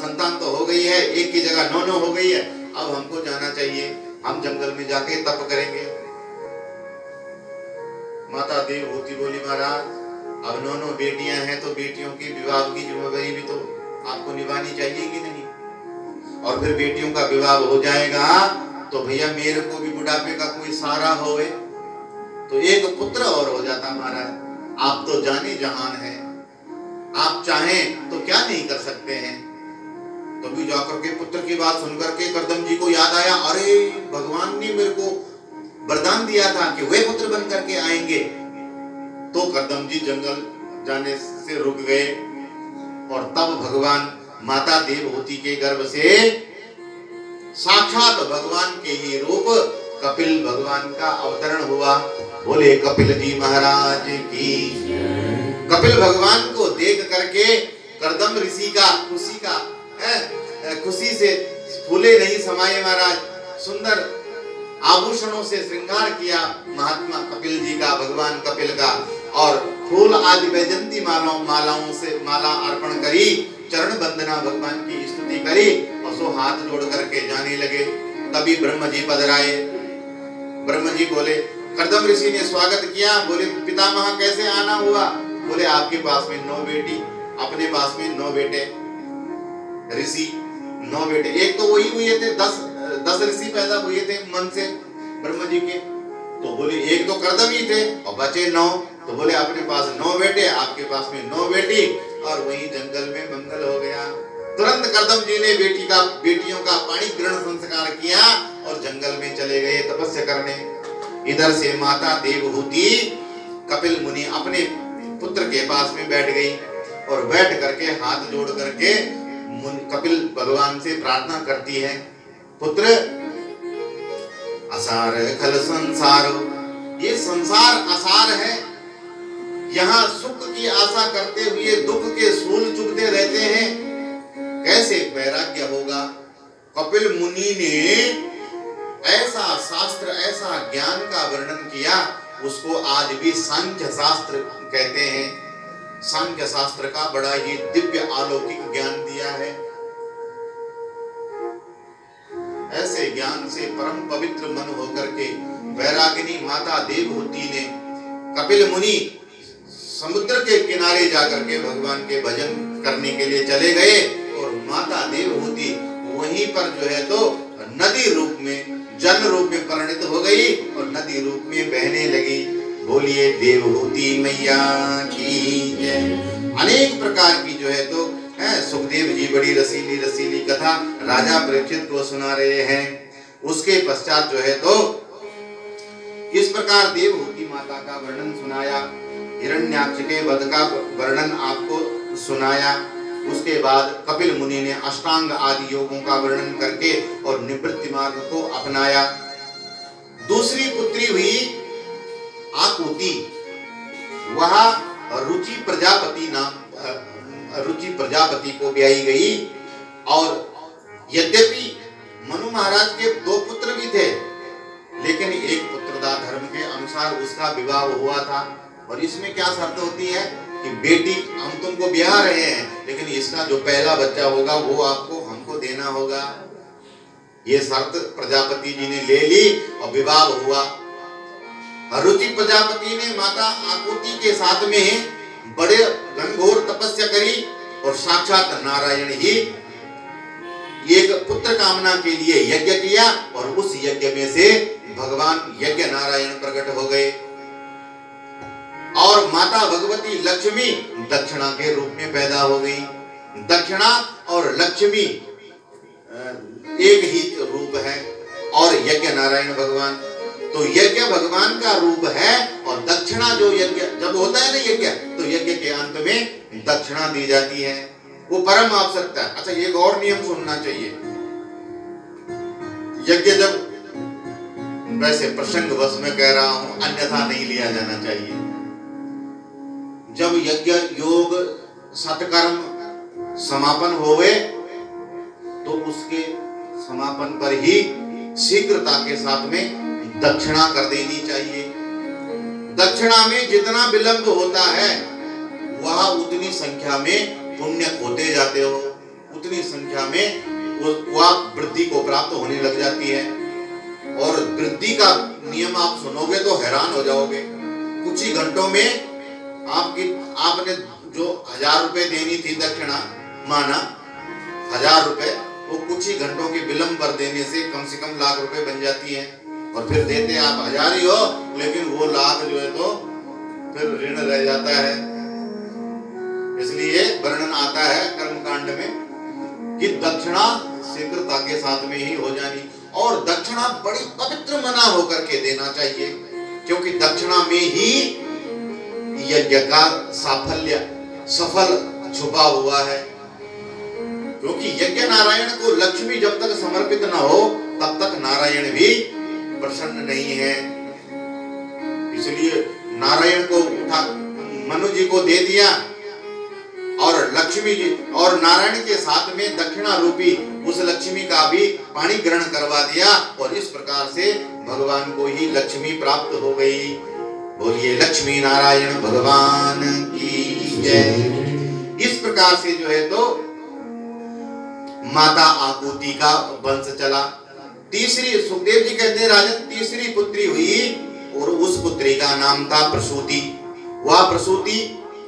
संतान तो हो गई है, एक की जगह 9 हो गई है, अब हमको जाना चाहिए, हम जंगल में जाके तप करेंगे। माता देवहूति बोली महाराज अब 9 बेटियां हैं तो बेटियों की विवाह की जिम्मेदारी भी तो आपको निभानी चाहिए कि नहीं, और फिर बेटियों का विवाह हो जाएगा तो भैया मेरे को भी बुढ़ापे का कोई सहारा होवे, तो एक पुत्र और हो जाता महाराज। आप तो जाने जहान हैं, आप चाहें तो क्या नहीं कर सकते हैं। तभी जाकर के पुत्र की बात सुनकर के करदम जी को याद आया, अरे भगवान ने मेरे को वरदान दिया था कि वे पुत्र बन करके आएंगे। तो करदम जी जंगल जाने से रुक गए और तब भगवान माता देवहूति के गर्भ से साक्षात भगवान के ही रूप कपिल भगवान का अवतरण हुआ। बोले कपिल जी महाराज की। कपिल भगवान को देख करके करदम ऋषि का खुशी से फूले नहीं समाये महाराज। सुंदर आभूषणों से श्रृंगार किया महात्मा कपिल जी का, भगवान कपिल का, और फूल आदि वैजंती मालाओं से माला अर्पण करी, चरण वंदना भगवान की स्तुति करी और सो हाथ जोड़ करके जाने लगे। तभी ब्रह्म जी पधराए। ब्रह्म जी बोले, करदम ऋषि ने स्वागत किया। बोले पितामह कैसे आना हुआ? बोले आपके पास में 9 बेटी, अपने पास में 9 बेटे। ऋषि 9 बेटे, एक तो वही हुए थे, 10 ऋषि पैदा हुए थे मन से ब्रह्म जी के। तो बोले एक तो करदम ही थे और बचे 9। तो बोले अपने पास 9 बेटे, आपके पास में 9 बेटी, और वही जंगल में मंगल हो गया। तुरंत करदम जी ने बेटियों का पाणी ग्रहण संस्कार किया और जंगल में चले गए तपस्या करने। इधर से माता देवहूति कपिल मुनि अपने पुत्र के पास में बैठ गई और बैठ करके हाथ जोड़ करके कपिल भगवान से प्रार्थना करती है, पुत्र असार खल संसारो, ये संसार असार है, यहाँ सुख की आशा करते हुए दुख के सूल चुभते रहते हैं, कैसे वैराग्य होगा। कपिल मुनि ने ऐसा शास्त्र, ऐसा ज्ञान का वर्णन किया, उसको आज भी सांख्य शास्त्र कहते हैं। सांख्य शास्त्र का बड़ा ही दिव्य अलौकिक ज्ञान दिया है। ऐसे ज्ञान से परम पवित्र मन होकर के वैरागिनी माता देवहूति ने कपिल मुनि समुद्र के किनारे जाकर के भगवान के भजन करने के लिए चले गए और माता देवहूति वहीं पर जो है तो नदी रूप में, जल रूप में परिणित हो गई और नदी रूप में बहने लगी। बोलिए देवहूति मैया की जय। अनेक प्रकार की जो है तो सुखदेव जी बड़ी रसीली कथा राजा परीक्षित को सुना रहे हैं। उसके पश्चात जो है तो इस प्रकार देवहूति माता का वर्णन सुनाया, हिरण्याक्ष के वध का वर्णन आपको सुनाया। उसके बाद कपिल मुनि ने अष्टांग आदि योगों का वर्णन करके और निवृत्ति मार्ग को अपनाया। दूसरी पुत्री हुई आकुति, वह रुचि प्रजापति को ब्याही गई। और यद्यपि मनु महाराज के 2 पुत्र भी थे, लेकिन एक पुत्रदा धर्म के अनुसार उसका विवाह हुआ था। और इसमें क्या शर्त होती है कि बेटी हम तुमको ब्याह रहे हैं, लेकिन इसका जो पहला बच्चा होगा वो आपको हमको देना होगा। ये शर्त प्रजापति जी ने ले ली और विवाह हुआ। रुचि प्रजापति ने माता आकुति के साथ में बड़े घनघोर तपस्या करी और साक्षात नारायण ही एक पुत्र कामना के लिए यज्ञ किया और उस यज्ञ में से भगवान यज्ञ नारायण प्रकट हो गए। और माता भगवती लक्ष्मी दक्षिणा के रूप में पैदा हो गई। दक्षिणा और लक्ष्मी एक ही रूप है और यज्ञ नारायण भगवान, तो यज्ञ भगवान का रूप है। और दक्षिणा जो यज्ञ जब होता है ना यज्ञ, तो यज्ञ के अंत में दक्षिणा दी जाती है, वो परम आवश्यकता है। अच्छा एक और नियम सुनना चाहिए, यज्ञ जब, वैसे प्रसंग बस में कह रहा हूं, अन्यथा नहीं लिया जाना चाहिए। जब यज्ञ योग सत्कर्म समापन होवे तो उसके समापन पर ही शीघ्रता के साथ में दक्षिणा कर देनी चाहिए। दक्षिणा में जितना विलंब होता है वह उतनी संख्या में पुण्य खोते जाते हो, उतनी संख्या में वो वृद्धि को प्राप्त होने लग जाती है। और वृद्धि का नियम आप सुनोगे तो हैरान हो जाओगे। कुछ ही घंटों में आपने जो 1000 रुपए देनी थी दक्षिणा, माना 1000 रुपए, वो कुछ ही घंटों के विलंब पर देने से कम लाख रुपए बन जाती है। और फिर देते आप 1000 ही हो, लेकिन वो लाख जो है तो फिर ऋण रह जाता है। इसलिए वर्णन आता है कर्मकांड में कि दक्षिणा शीघ्रता के साथ में ही हो जानी, और दक्षिणा बड़ी पवित्र मना होकर के देना चाहिए, क्योंकि दक्षिणा में ही यज्ञ का साफल्य सफल छुपा हुआ है। क्योंकि यज्ञ नारायण को लक्ष्मी जब तक समर्पित न हो तब तक नारायण भी प्रसन्न नहीं है। इसलिए नारायण को उठा मनु जी को दे दिया, और लक्ष्मी जी और नारायण के साथ में दक्षिणा रूपी उस लक्ष्मी का भी पानी ग्रहण करवा दिया, और इस प्रकार से भगवान को ही लक्ष्मी प्राप्त हो गई। बोलिए लक्ष्मी नारायण भगवान की जय। इस प्रकार से जो है तो माता आकुति का वंश चला। तीसरी, सुखदेव जी कहते हैं राजन, तीसरी पुत्री हुई, और उस पुत्री का नाम था प्रसूति। वह प्रसूति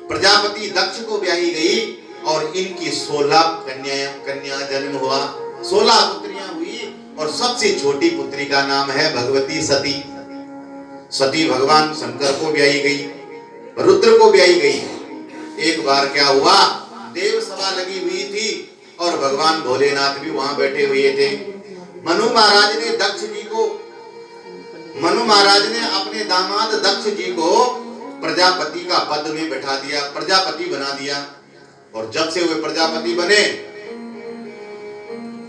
प्रजापति दक्ष को ब्याही गई, और इनकी 16 कन्या जन्म हुआ। 16 पुत्रियां हुई, और सबसे छोटी पुत्री का नाम है भगवती सती। सती भगवान शंकर को ब्याही गई, रुद्र को ब्याही गई। एक बार क्या हुआ, देव सभा लगी हुई थी और भगवान भोलेनाथ भी वहां बैठे हुए थे। मनु महाराज ने अपने दामाद दक्ष जी को प्रजापति का पद में बैठा दिया, प्रजापति बना दिया। और जब से वे प्रजापति बने,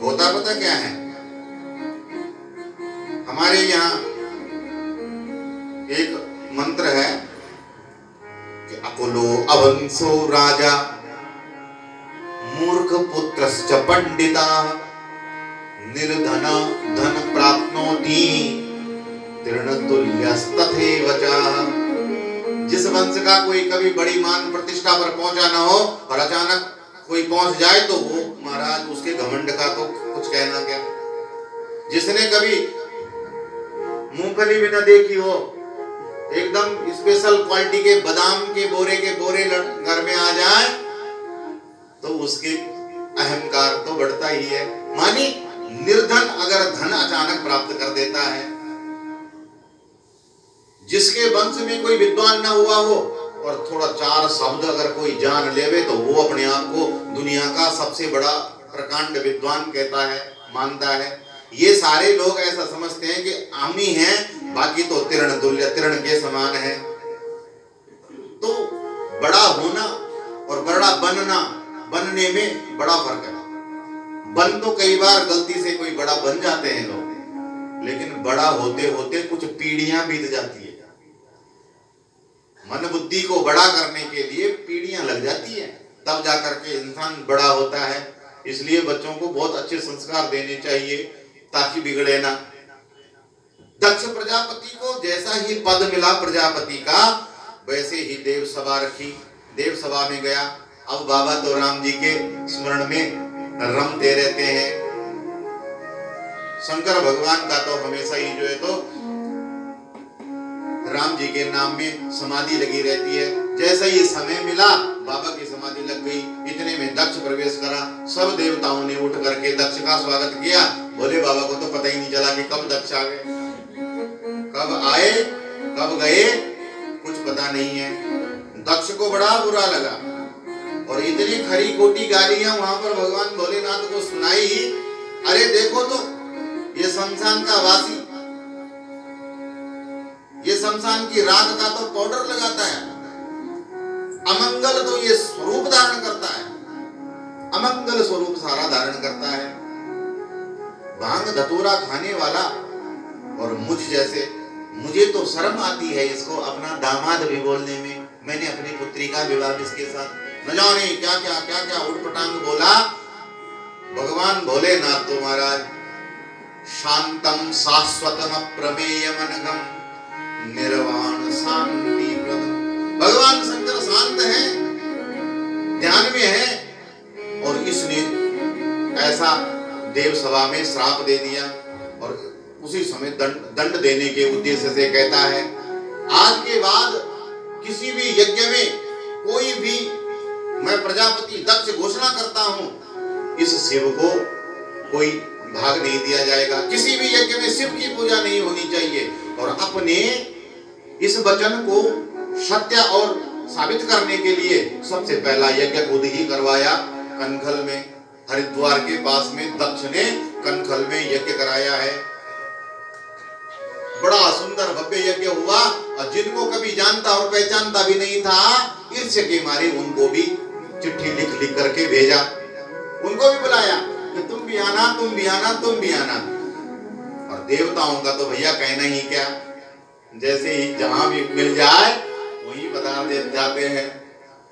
होता पता क्या है, हमारे यहाँ एक मंत्र है कि अकुलो अवंसो राजा मूर्ख पुत्रश्च पंडिता निर्धन धन प्राप्नोति तृणतुल्यस्तथैव च। जिस वंश का कोई कभी बड़ी मान प्रतिष्ठा पर पहुंचा न हो, और अचानक कोई पहुंच जाए तो वो महाराज उसके घमंड का तो कुछ कहना क्या। जिसने कभी मूंगफली भी न देखी हो, एकदम स्पेशल क्वालिटी के बादाम के बोरे घर में आ जाए तो उसके अहंकार तो बढ़ता ही है। मानी निर्धन अगर धन अचानक प्राप्त कर देता है, जिसके वंश में कोई विद्वान ना हुआ हो और थोड़ा 4 शब्द अगर कोई जान लेवे तो वो अपने आप को दुनिया का सबसे बड़ा प्रकांड विद्वान कहता है, मानता है। ये सारे लोग ऐसा समझते हैं कि हम ही हैं, बाकी तो तृण तुल्य, तृण के समान है। तो बड़ा होना और बड़ा बनने में बड़ा फर्क है। बन तो कई बार गलती से कोई बड़ा बन जाते हैं लोग, लेकिन बड़ा होते होते कुछ पीढ़ियां बीत जाती है। मन बुद्धि को बड़ा करने के लिए पीढ़ियां लग जाती है, तब जाकर के इंसान बड़ा होता है। इसलिए बच्चों को बहुत अच्छे संस्कार देने चाहिए ताकि बिगड़े ना। दक्ष प्रजापति को जैसा ही पद मिला प्रजापति का, वैसे ही देव सभा रखी, देव सभा में गया। अब बाबा तो राम जी के स्मरण में रमते रहते हैं। शंकर भगवान का तो हमेशा ही जो है तो राम जी के नाम में समाधि लगी रहती है। जैसा ही समय मिला बाबा की समाधि लग गई। इतने में दक्ष प्रवेश करा। सब देवताओं ने उठ करके दक्ष का स्वागत किया। भोले बाबा को तो पता ही नहीं चला कि कब दक्ष आ गए, कब आए कब गए, कुछ पता नहीं है। दक्ष को बड़ा बुरा लगा और इतनी खरी खोटी गालियां वहां पर भगवान भोलेनाथ को सुनाई। अरे देखो तो ये शमशान का वासी, ये शमशान की राख का तो पाउडर लगाता है, अमंगल तो ये स्वरूप धारण करता है, अमंगल स्वरूप सारा धारण करता है। भांग धतूरा खाने वाला, और मुझ जैसे, मुझे तो शर्म आती है इसको अपना दामाद भी बोलने में। मैंने अपनी पुत्री का विवाह इसके साथ न जाने क्या क्या उठपटांग बोला। भगवान भोलेनाथ तो महाराज शांतम शाश्वतम अप्रमेयम अनघम निर्वाण शांति प्रद। भगवान शंकर शांत है, ध्यान में है, और इसने ऐसा देव सभा में श्राप दे दिया और उसी समय दंड देने के उद्देश्य से कहता है, आज के बाद किसी भी यज्ञ में कोई भी, मैं प्रजापति दक्ष घोषणा करता हूं, इस शिव को कोई भाग नहीं दिया जाएगा, किसी भी यज्ञ में शिव की पूजा नहीं होनी चाहिए। और अपने इस वचन को सत्य और साबित करने के लिए सबसे पहला यज्ञ खुद ही करवाया कनखल में, हरिद्वार के पास में दक्ष ने कनखल में यज्ञ कराया है। बड़ा सुंदर भव्य यज्ञ हुआ और जिनको कभी जानता और पहचानता भी नहीं था, ईर्ष्या के मारे उनको भी चिट्ठी लिख लिख करके भेजा, उनको भी बुलाया कि तुम भी आना, तुम भी आना, तुम भी आना। और देवताओं का तो भैया कहना ही क्या, जैसे ही जहां भी मिल जाए वहीं पधार जाते हैं।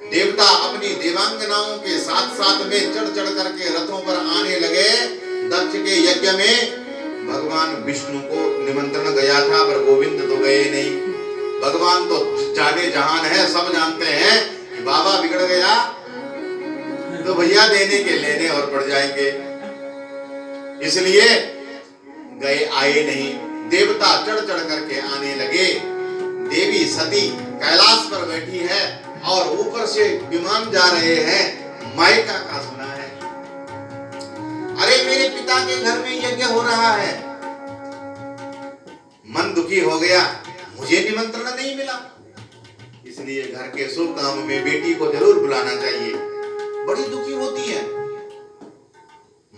देवता अपनी देवांगनाओं के साथ साथ में चढ़ चढ़ करके रथों पर आने लगे। दक्ष के यज्ञ में भगवान विष्णु को निमंत्रण गया था, पर गोविंद तो गए नहीं। भगवान तो जाने जहान है, सब जानते हैं कि बाबा बिगड़ गया तो भैया देने के लेने और पड़ जाएंगे, इसलिए गए, आए नहीं। देवता चढ़ चढ़ करके आने लगे। देवी सती कैलाश पर बैठी है और ऊपर से विमान जा रहे हैं। मायका का सुना है, अरे मेरे पिता के घर में यज्ञ हो रहा है। मन दुखी हो गया, मुझे निमंत्रण नहीं मिला, इसलिए घर के शुभ काम में बेटी को जरूर बुलाना चाहिए। बड़ी दुखी होती है।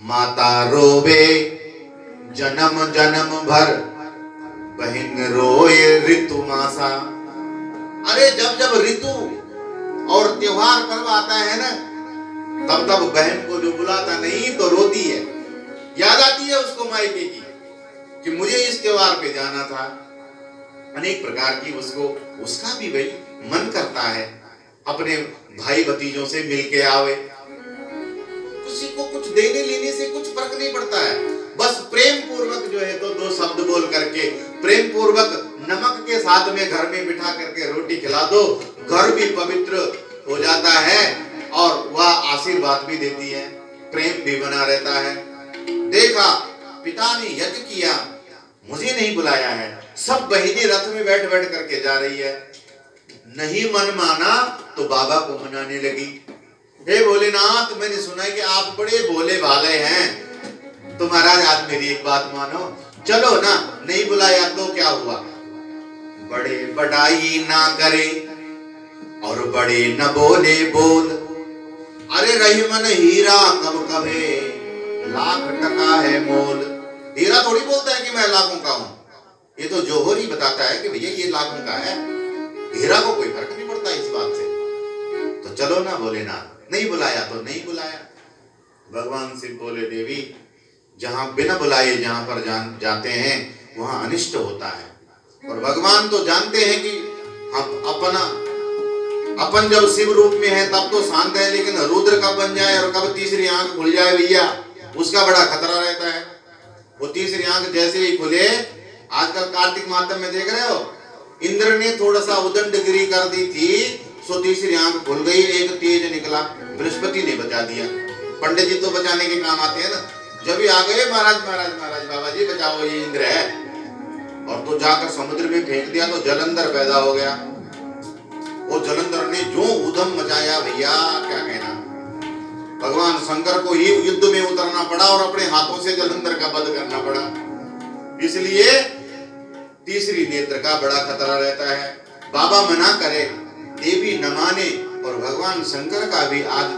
माता रोवे जन्म जन्म भर, बहन रोए ऋतु मासा। अरे जब जब ऋतु और त्योहार पर्व आता है ना, तब तब बहन को जो बुलाता नहीं तो रोती है, याद आती है उसको मायके की कि मुझे इस त्योहार पे जाना था। अनेक प्रकार की उसका भी भाई मन करता है अपने भाई भतीजों से मिलके आवे। किसी को कुछ देने लेने से कुछ फर्क नहीं पड़ता है, बस प्रेम पूर्वक जो है तो दो शब्द बोल करके प्रेम पूर्वक नमक के साथ में घर में बिठा करके रोटी खिला दो, घर भी पवित्र हो जाता है और वह आशीर्वाद भी देती है, प्रेम भी बना रहता है। देखा पिता ने यज्ञ किया, मुझे नहीं बुलाया है, सब बहिनी रथ में बैठ बैठ करके जा रही है। नहीं मन माना तो बाबा को मनाने लगी, हे भोलेनाथ मैंने सुना है कि आप बड़े भोले भाले हैं, तो महाराज आज मेरी एक बात मानो, चलो ना। नहीं बुलाया तो क्या हुआ, बड़े बड़ाई ना करे और बड़े न बोले बोल। अरे रही मन हीरा कब कभे, लाख टका है मोल। हीरा थोड़ी बोलता है कि मैं लाखों का हूं, ये तो जौहर ही बताता है कि भैया ये लाखों का है। हीरा को कोई फर्क नहीं पड़ता इस बात से। तो चलो ना भोलेनाथ, नहीं बुलाया तो नहीं बुलाया। भगवान शिव बोले, देवी जहां बिना बुलाए जहां पर जाते हैं वहां अनिष्ट होता है। और भगवान तो जानते हैं कि हम अपन जब शिव रूप में है तब तो शांत है, लेकिन रुद्र कब बन जाए और कब तीसरी आंख खुल जाए भैया, उसका बड़ा खतरा रहता है। वो तीसरी आंख जैसे ही खुले, आजकल कार्तिक मातम में देख रहे हो, इंद्र ने थोड़ा सा उदंडगिरी कर दी थी, सो तीसरी आंख खुल गई, एक तेज निकला, बृहस्पति ने बचा दिया। पंडित जी तो बचाने के काम आते हैं ना, जब भी आ गए महाराज महाराज महाराज बाबा जी बचाओ, ये इंद्र है, और तो जाकर समुद्र में फेंक दिया तो जलंधर पैदा हो गया। वो जलंधर ने जो उधम मचाया भैया क्या कहना। भगवान शंकर को ही युद्ध में उतरना पड़ा और अपने हाथों से जलंधर का वध करना पड़ा। इसलिए तीसरी नेत्र का बड़ा खतरा रहता है। बाबा मना करे, देवी न माने, और भगवान शंकर का भी आज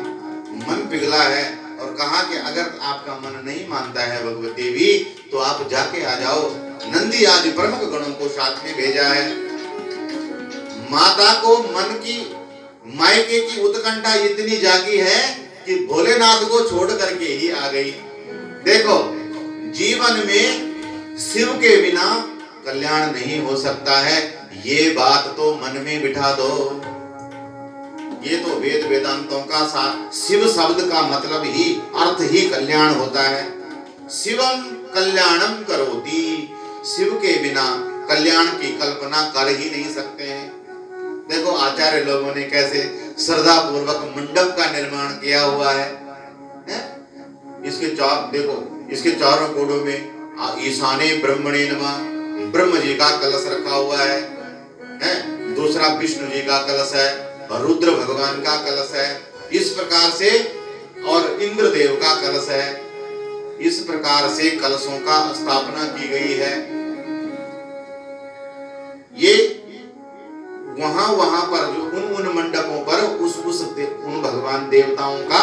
मन पिघला है और कहा कि अगर आपका मन नहीं मानता है भगवती देवी तो आप जाके आ जाओ। नंदी आदि प्रमुख गणों को साथ में भेजा है। माता को मन की मायके की उत्कंठा इतनी जागी है कि भोलेनाथ को छोड़ करके ही आ गई। देखो जीवन में शिव के बिना कल्याण नहीं हो सकता है, ये बात तो मन में बिठा दो। ये तो वेद वेदांतों का शिव शब्द का मतलब ही अर्थ ही कल्याण होता है। शिवम कल्याणम करोति, शिव के बिना कल्याण की कल्पना कर ही नहीं सकते हैं। देखो आचार्य लोगों ने कैसे श्रद्धा पूर्वक मंडप का निर्माण किया हुआ है? इसके देखो इसके चारों कोडों में ईशाने ब्रह्मणे नमः, ब्रह्म जी का कलश रखा हुआ है, दूसरा विष्णु जी का कलश है, रुद्र भगवान का कलश है, इस प्रकार से, और इंद्र देव का कलश है। इस प्रकार से कलशों का स्थापना की गई है। ये वहां पर जो उन मंडपों पर उन भगवान देवताओं का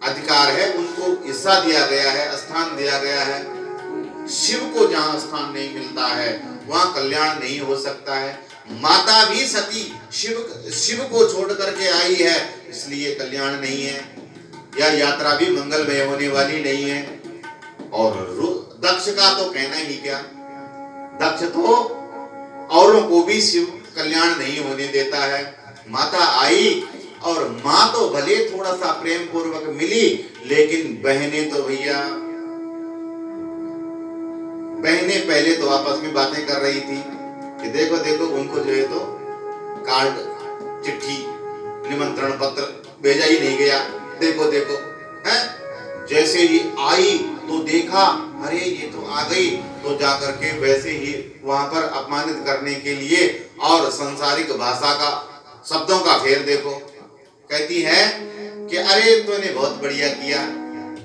अधिकार है, उनको हिस्सा दिया गया है, स्थान दिया गया है। शिव को जहां स्थान नहीं मिलता है वहां कल्याण नहीं हो सकता है। माता भी सती शिव को छोड़ करके आई है, इसलिए कल्याण नहीं है, यह यात्रा भी मंगलमय होने वाली नहीं है। और दक्ष का तो कहना ही क्या, दक्ष तो औरों को भी शिव कल्याण नहीं होने देता है। माता आई, और माँ तो भले थोड़ा सा प्रेम पूर्वक मिली, लेकिन बहनें तो भैया, बहनें पहले तो आपस में बातें कर रही थी कि देखो देखो उनको जो है तो कार्ड, चिट्ठी, निमंत्रण पत्र भेजा ही नहीं गया, देखो देखो है। जैसे ही आई तो देखा, अरे ये तो आ गई, तो जाकर के वैसे ही वहां पर अपमानित करने के लिए और सांसारिक भाषा का शब्दों का फेर देखो। कहती है कि अरे तूने बहुत बढ़िया किया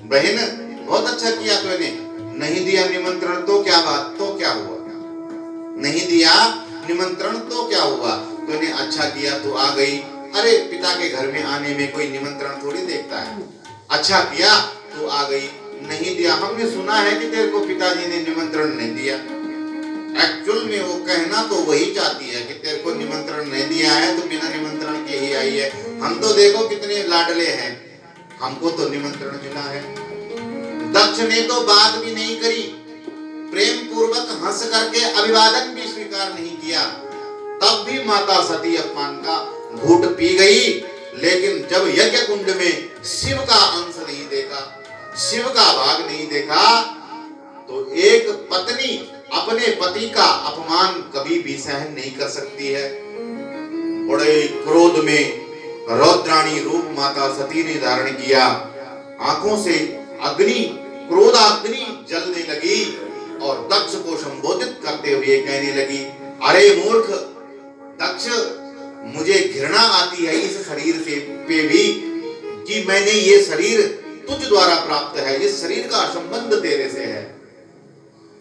बहन, बहुत अच्छा किया तूने, नहीं दिया निमंत्रण तो क्या बात, तो क्या हुआ, नहीं दिया निमंत्रण तो क्या हुआ, तूने अच्छा किया तो आ गई। अरे पिता के घर में आने में कोई निमंत्रण थोड़ी देखता है, अच्छा किया तो आ गई, नहीं दिया, हमने सुना है कि तेरे को पिताजी ने निमंत्रण नहीं दिया। एक्चुअल में वो कहना तो वही चाहती है कि तेरे को निमंत्रण नहीं दिया है तो बिना निमंत्रण के ही आई है। हम तो देखो कितने लाडले हैं, हमको तो निमंत्रण मिला है। दक्ष ने तो बात भी नहीं करी, प्रेम पूर्वक हंस करके अभिवादन भी स्वीकार नहीं किया, तब भी माता सती अपमान का घूंट पी गई। लेकिन जब यज्ञ कुंड में शिव का अंश नहीं देखा, शिव का भाग नहीं देखा, तो एक पत्नी अपने पति का अपमान कभी भी सहन नहीं कर सकती है। बड़े क्रोध में रौद्राणी रूप माता सती ने धारण किया, आंखों से अग्नि, क्रोधाग्नि जलने लगी और दक्ष को संबोधित करते हुए कहने लगी, अरे मूर्ख दक्ष, मुझे घृणा आती है इस शरीर से पे भी कि मैंने ये शरीर तुझ द्वारा प्राप्त है, इस शरीर का संबंध तेरे से है,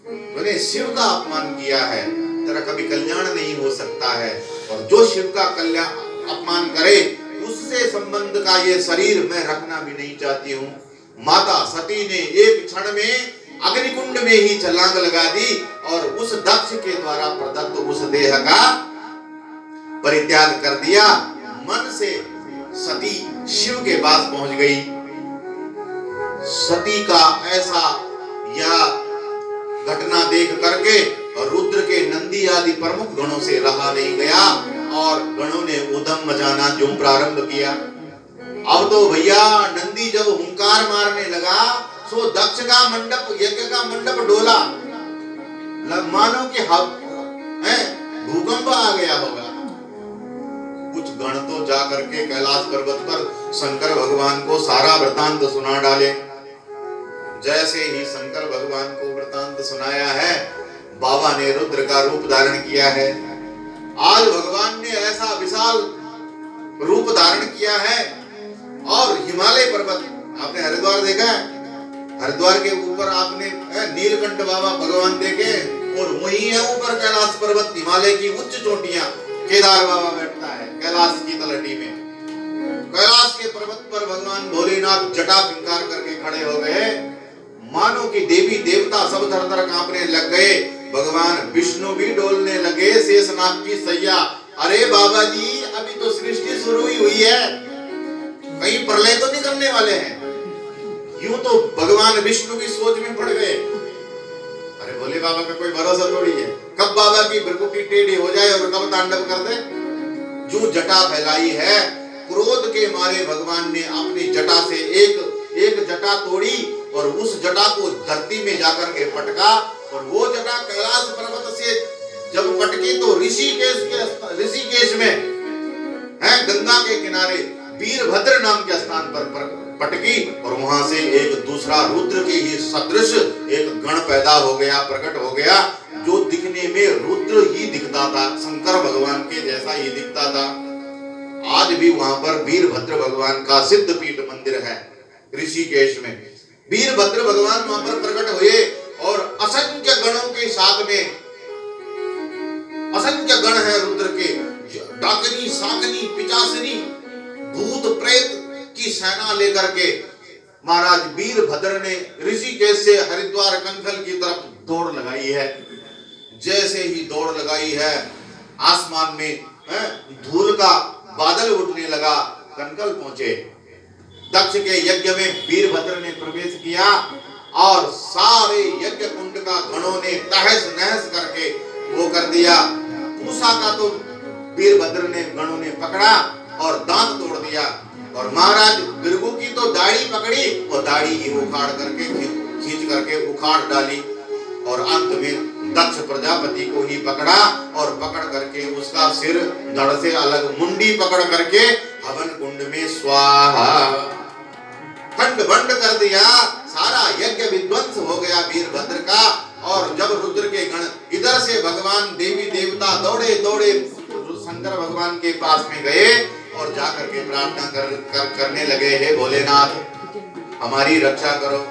तूने शिव का अपमान किया है, तेरा कभी कल्याण नहीं हो सकता है। और जो शिव का कल्याण अपमान करे उससे संबंध का ये शरीर मैं रखना भी नहीं चाहती हूँ। माता सती ने एक क्षण में अग्निकुंड में ही छलांग लगा दी और उस दक्ष के द्वारा प्रदत्त उस देह का परित्याग कर दिया। मन से सती शिव के पास पहुंच गई। सती का ऐसा यह घटना देख करके रुद्र के नंदी आदि प्रमुख गणों से रहा नहीं गया और गणों ने उधम मचाना जो प्रारंभ किया। अब तो भैया नंदी जब हुंकार मारने लगा सो दक्ष का मंडप, यज्ञ का मंडप डोला, मानो कि भूकंप आ गया होगा। कुछ गण तो जा करके कैलाश पर्वत पर शंकर भगवान को सारा वृतांत सुना डाले। जैसे ही शंकर भगवान को वृतांत सुनाया है, बाबा ने रुद्र का रूप धारण किया है। आज भगवान ने ऐसा विशाल रूप धारण किया है और हिमालय पर्वत, आपने हरिद्वार देखा है, हरिद्वार के ऊपर आपने नीलकंठ बाबा भगवान देखे और वही है ऊपर कैलाश पर्वत, हिमालय की उच्च चोटियां, केदार बाबा बैठता है कैलाश की तलहटी में। कैलाश के पर्वत पर भगवान भोलेनाथ जटा फिंकार करके खड़े हो गए, मानो कि देवी देवता सब थर-थर कांपने लग गए। भगवान विष्णु भी डोलने लगे, शेषनाग की सैया। अरे बाबा जी अभी तो सृष्टि शुरू ही हुई है, कहीं प्रलय तो नहीं करने वाले हैं। यूं तो भगवान विष्णु की सोच में पड़ गए। अरे भोले बाबा का कोई भरोसा थोड़ी है, कब बाबा की भ्रुकुटी टेढ़ी हो जाए और कब तांडव कर दे। जो जटा फैलाई है, क्रोध के मारे भगवान ने अपनी जटा से एक जटा तोड़ी और उस जटा को धरती में जाकर के पटका और वो जटा कैलाश पर्वत से जब पटकी तो ऋषिकेश में है, गंगा के किनारे वीरभद्र नाम के स्थान पर पटकी और वहां से एक दूसरा रुद्र के ही सदृश एक गण पैदा हो गया, प्रकट हो गया, जो दिखने में रुद्र ही दिखता था, शंकर भगवान के जैसा ही दिखता था। आज भी वहां पर वीरभद्र भगवान का सिद्ध पीठ मंदिर है ऋषिकेश में। वीरभद्र भगवान वहां पर प्रकट हुए और असंख्य गणों के साथ में, असंख्य गण है रुद्र के, डाकनी, शाकनी, पिचासनी, भूत प्रेत की सेना लेकर के महाराज वीरभद्र ने ऋषिकेश से हरिद्वार कंखल की तरफ दौड़ लगाई है। जैसे ही दौड़ लगाई है, आसमान में धूल का बादल उठने लगा, कंखल पहुंचे। दक्ष के यज्ञ में वीरभद्र ने प्रवेश किया और सारे यज्ञ कुंड का गणों ने तहस नहस करके वो कर दिया। पूसा का तो वीरभद्र ने गणों ने पकड़ा और दांत तोड़ दिया, और महाराज भृगु की तो दाढ़ी पकड़ी और दाढ़ी ही उखाड़ करके खींच करके उखाड़ डाली, और अंत में दक्ष प्रजापति को ही पकड़ा और पकड़ करके उसका सिर धड़ से अलग, मुंडी पकड़ करके हवन कुंड में स्वाहा खंड भंड कर दिया। सारा यज्ञ विध्वंस हो गया वीरभद्र का। और जब रुद्र के गण इधर से भगवान देवी देवता दौड़े दौड़े शंकर भगवान के पास में गए और जाकर के प्रार्थना करने लगे, हे भोलेनाथ हमारी रक्षा करो।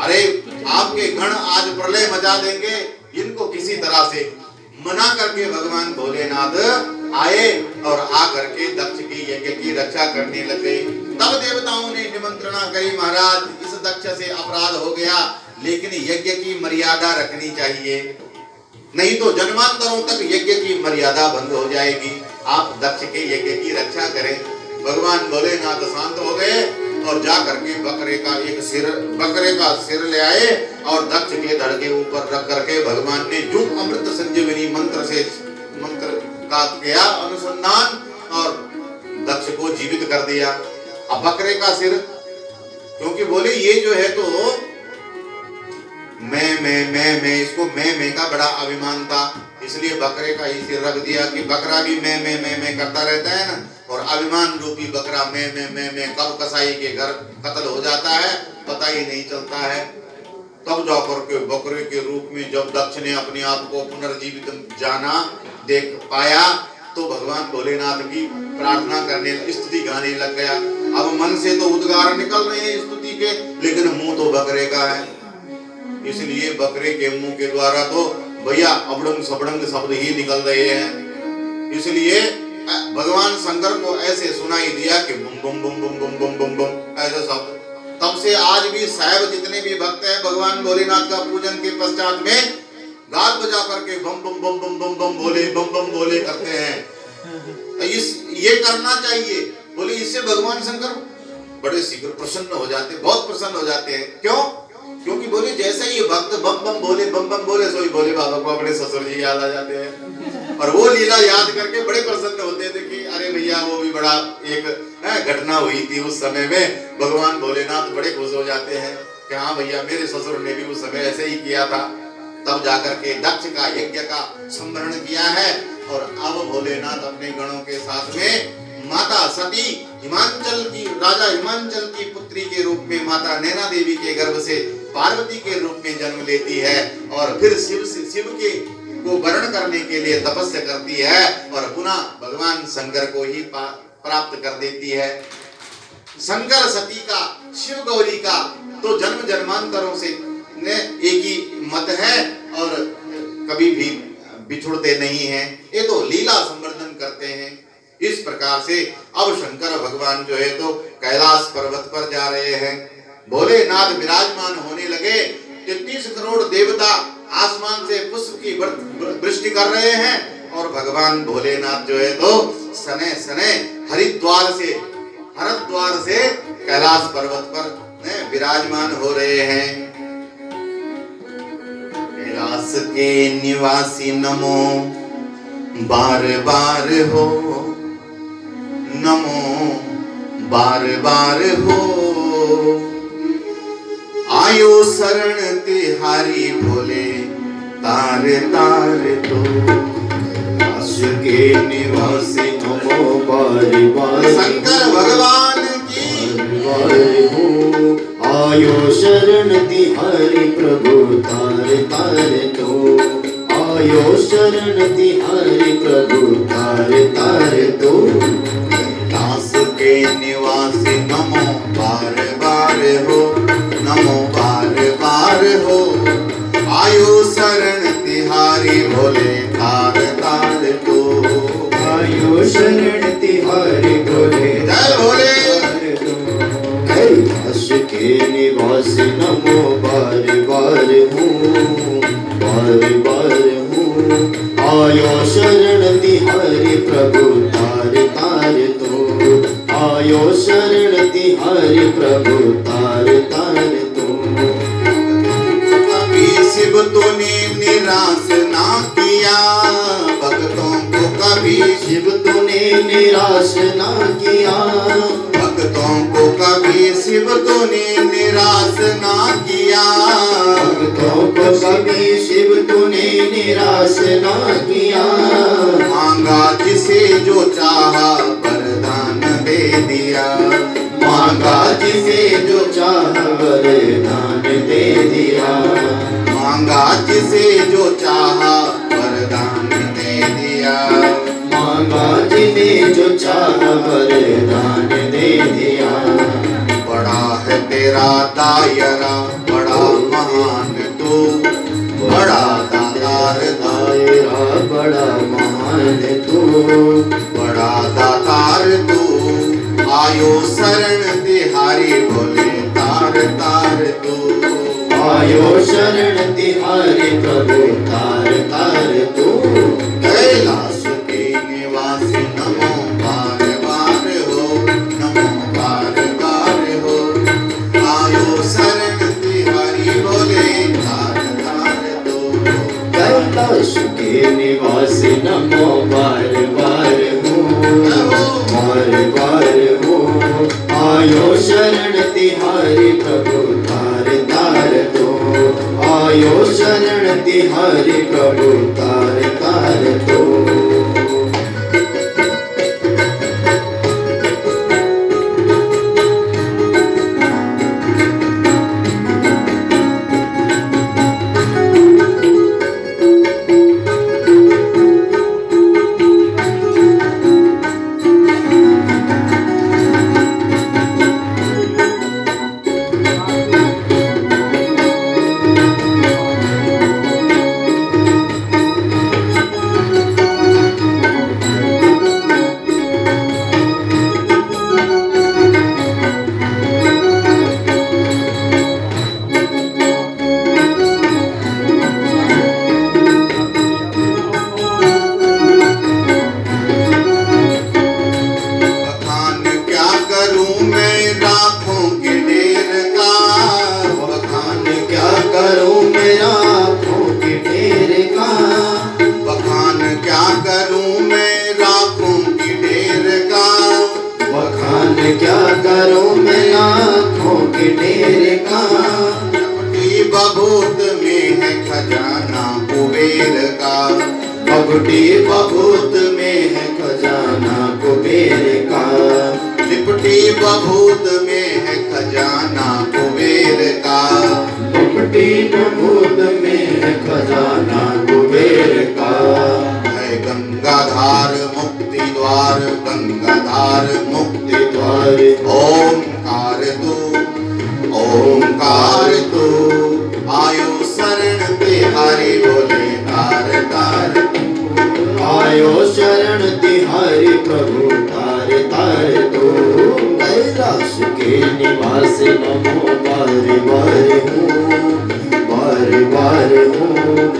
अरे आपके गण आज प्रलय मचा देंगे, इनको किसी तरह से मना करके भगवान भोलेनाथ आए और आकर के दक्ष की यज्ञ की रक्षा करने लगे। तब देवताओं ने निमंत्रणा करी, महाराज इस दक्ष से अपराध हो गया, लेकिन यज्ञ की मर्यादा रखनी चाहिए, नहीं तो जन्मांतरों तक यज्ञ की मर्यादा बंद हो जाएगी। आप दक्ष के यज्ञ की रक्षा करें। भगवान भोलेनाथ शांत हो गए और जा करके बकरे का सिर ले आए और दक्ष के धड़ के ऊपर रख करके भगवान ने जो अमृत संजीवनी मंत्र का किया अनुसंधान और दक्ष को जीवित कर दिया। अब बकरे का सिर, क्योंकि बोले ये जो है तो मैं इसको मैं का बड़ा अभिमान था, इसलिए बकरे का ही सिर रख दिया कि बकरा भी मैं करता रहता है ना, और अभिमान रूपी बकरा मैं कब कसाई के घर कत्ल हो जाता है पता ही नहीं चलता है। तब जाकर के बकरे के रूप में जब दक्ष ने अपने आप को पुनर्जीवित जाना देख पाया तो भगवान भोलेनाथ की प्रार्थना करने, स्तुति गाने लग गया। अब मन से तो उद्गार निकल रहे हैं स्तुति के, लेकिन मुंह तो बकरे का है, इसलिए बकरे के मुंह के द्वारा तो भैया अबड़ंग सबड़ंग शब्द ही निकल रहे हैं। इसलिए भगवान शंकर को ऐसे सुनाई दिया कि बुम बुम बुम बुम बुम बुम बुम बुम ऐसे शब्द। तब से आज भी साहब जितने भी भक्त हैं भगवान भोलेनाथ का पूजन के पश्चात में गाल बजा करके बम बम बम बम बम बम बोले करते हैं। ये करना चाहिए, बोले इससे भगवान शंकर बड़े शीघ्र प्रसन्न हो जाते, बहुत प्रसन्न हो जाते हैं। क्यों? क्योंकि बोले जैसे ही भक्त बम बम बोले सोई भोले बाबा को अपने ससुर जी याद आ जाते हैं, और वो लीला याद करके बड़े प्रसन्न होते थे कि अरे भैया वो भी बड़ा एक घटना हुई थी उस समय में। भगवान भोलेनाथ बड़े खुश हो जाते हैं कि हाँ भैया मेरे ससुर ने भी उस समय ऐसे ही किया था। तब जाकर के दक्ष का यज्ञ का स्मरण किया है, और अब भोलेनाथ अपने गणों के साथ में माता सती राजा हिमांचल की पुत्री के रूप में माता नैना देवी के गर्भ से पार्वती के रूप में जन्म लेती है, और फिर शिव के को वर्ण करने के लिए तपस्या करती है, और पुनः भगवान शंकर को ही प्राप्त कर देती है। शंकर सती का, शिव गौरी का तो जन्म जन्मांतरों से एक ही मत है और कभी भी बिछुड़ते नहीं हैं। ये तो लीला संवर्धन करते हैं। इस प्रकार से अब शंकर भगवान जो है तो कैलाश पर्वत पर जा रहे हैं। भोलेनाथ विराजमान होने लगे। 33 करोड़ देवता आसमान से पुष्प की वृष्टि कर रहे हैं, और भगवान भोलेनाथ जो है तो सने सने हरिद्वार से कैलाश पर्वत पर विराजमान हो रहे हैं। कैलाश के निवासी नमो बार बार हो, नमो बार बार हो, आयो शरण तिहारी भोले तार तार तो। कैलाश के निवासी नमो बार बार, शंकर भगवान की बार हूँ। आयो शरण तिहारी प्रभु तार तार तो, आयो शरण तिहारी प्रभु तार तार तो। कैलाश के निवासी नमो बार बार हो, नमो बार बार हो। आयो शरण तिहारी भोले तार तार तो, आयो शरण तिहारी भोले जय भोले। कैलाश के निवासी नमो बार बार हूँ, बार बार हूँ। आयो शरण तिहारी प्रभु तार तार तो, आयो शरण तिहारी प्रभु तार तार तो। कभी शिव तूने निराश ना किया भक्तों को, कभी शिव तूने निराश ना किया भक्तों को, कभी शिव तूने निराश ना किया भक्तों को, कभी शिव तूने निराश ना किया। मांगा जिसे जो चाहा वरदान दे दिया, मांगा जिसे जो चाह वरदान दे दिया, मांगा जिसे जो चाहा वरदान दे दिया। मांगा जिसे जो चाह वरदान दे दिया। बड़ा है तेरा दायरा बड़ा महान तू, बड़ा दातार दायरा बड़ा महान तू, बड़ा दातार तू। आयो शरण तिहारी भोले तार तार तू, आयो शरण तिहारी प्रभु तार तार तू। कैलाश के निवासी नमो बार बार हो, नमो बार बार हो। आयो शरण तिहारी भोले तार तार तू, कैलाश के निवासी नमो बार बार हूँ, बार बार हूँ। आयो शरण तिहारी प्रभु तार तार तो, आयो शरण तिहारी प्रभु तार तार तो। क्या करूं मैं आँखों के ढेर का। लपटी बभूत में है खजाना कुबेर का, बबूटी बभूत में है खजाना कुबेर का। लिपटी बभूत में है खजाना कुबेर का, लिपटी बभूत में है खजाना कुबेर का। है गंगाधार मुक्ति द्वार, गंगाधार मुक्ति द्वार। ओंकार तू, ओंकार तू। आयो शरण तिहारी भोले तार तार, आयो शरण तिहारी प्रभु तार तार तो। कैलाश के निवास नमो बार बार हूँ, बार बार हूँ।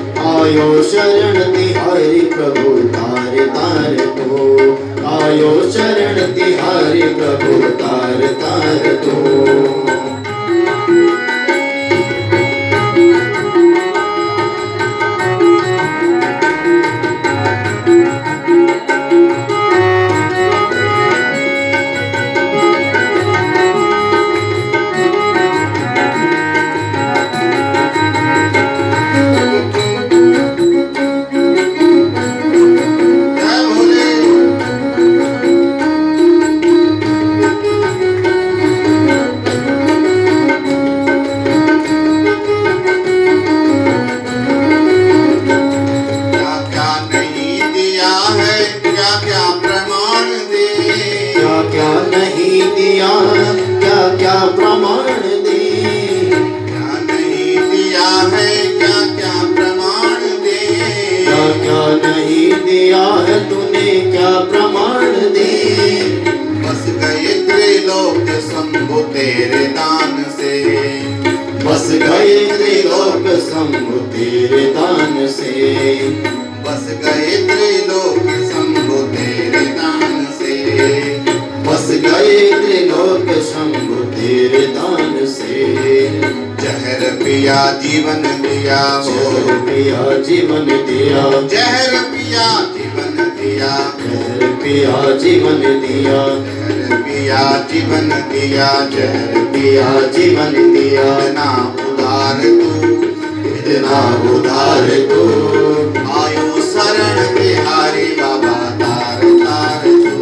शंभु तेरे दान से, बस गए त्रिलोक शंभु तेरे दान से, बस गए त्रिलोक शंभु तेरे दान से, बस गए त्रिलोक शंभु तेरे दान से। जहर पिया जीवन दिया हो, जहर पिया जीवन दिया, जहर पिया जीवन दिया, जहर पिया जीवन दिया, जहर पिया जीवन दिया, जहर पिया जीवन दिया। इतना उदार तू, इतना उदार तू, आयो शरण तिहारी बाबा तार तार तू,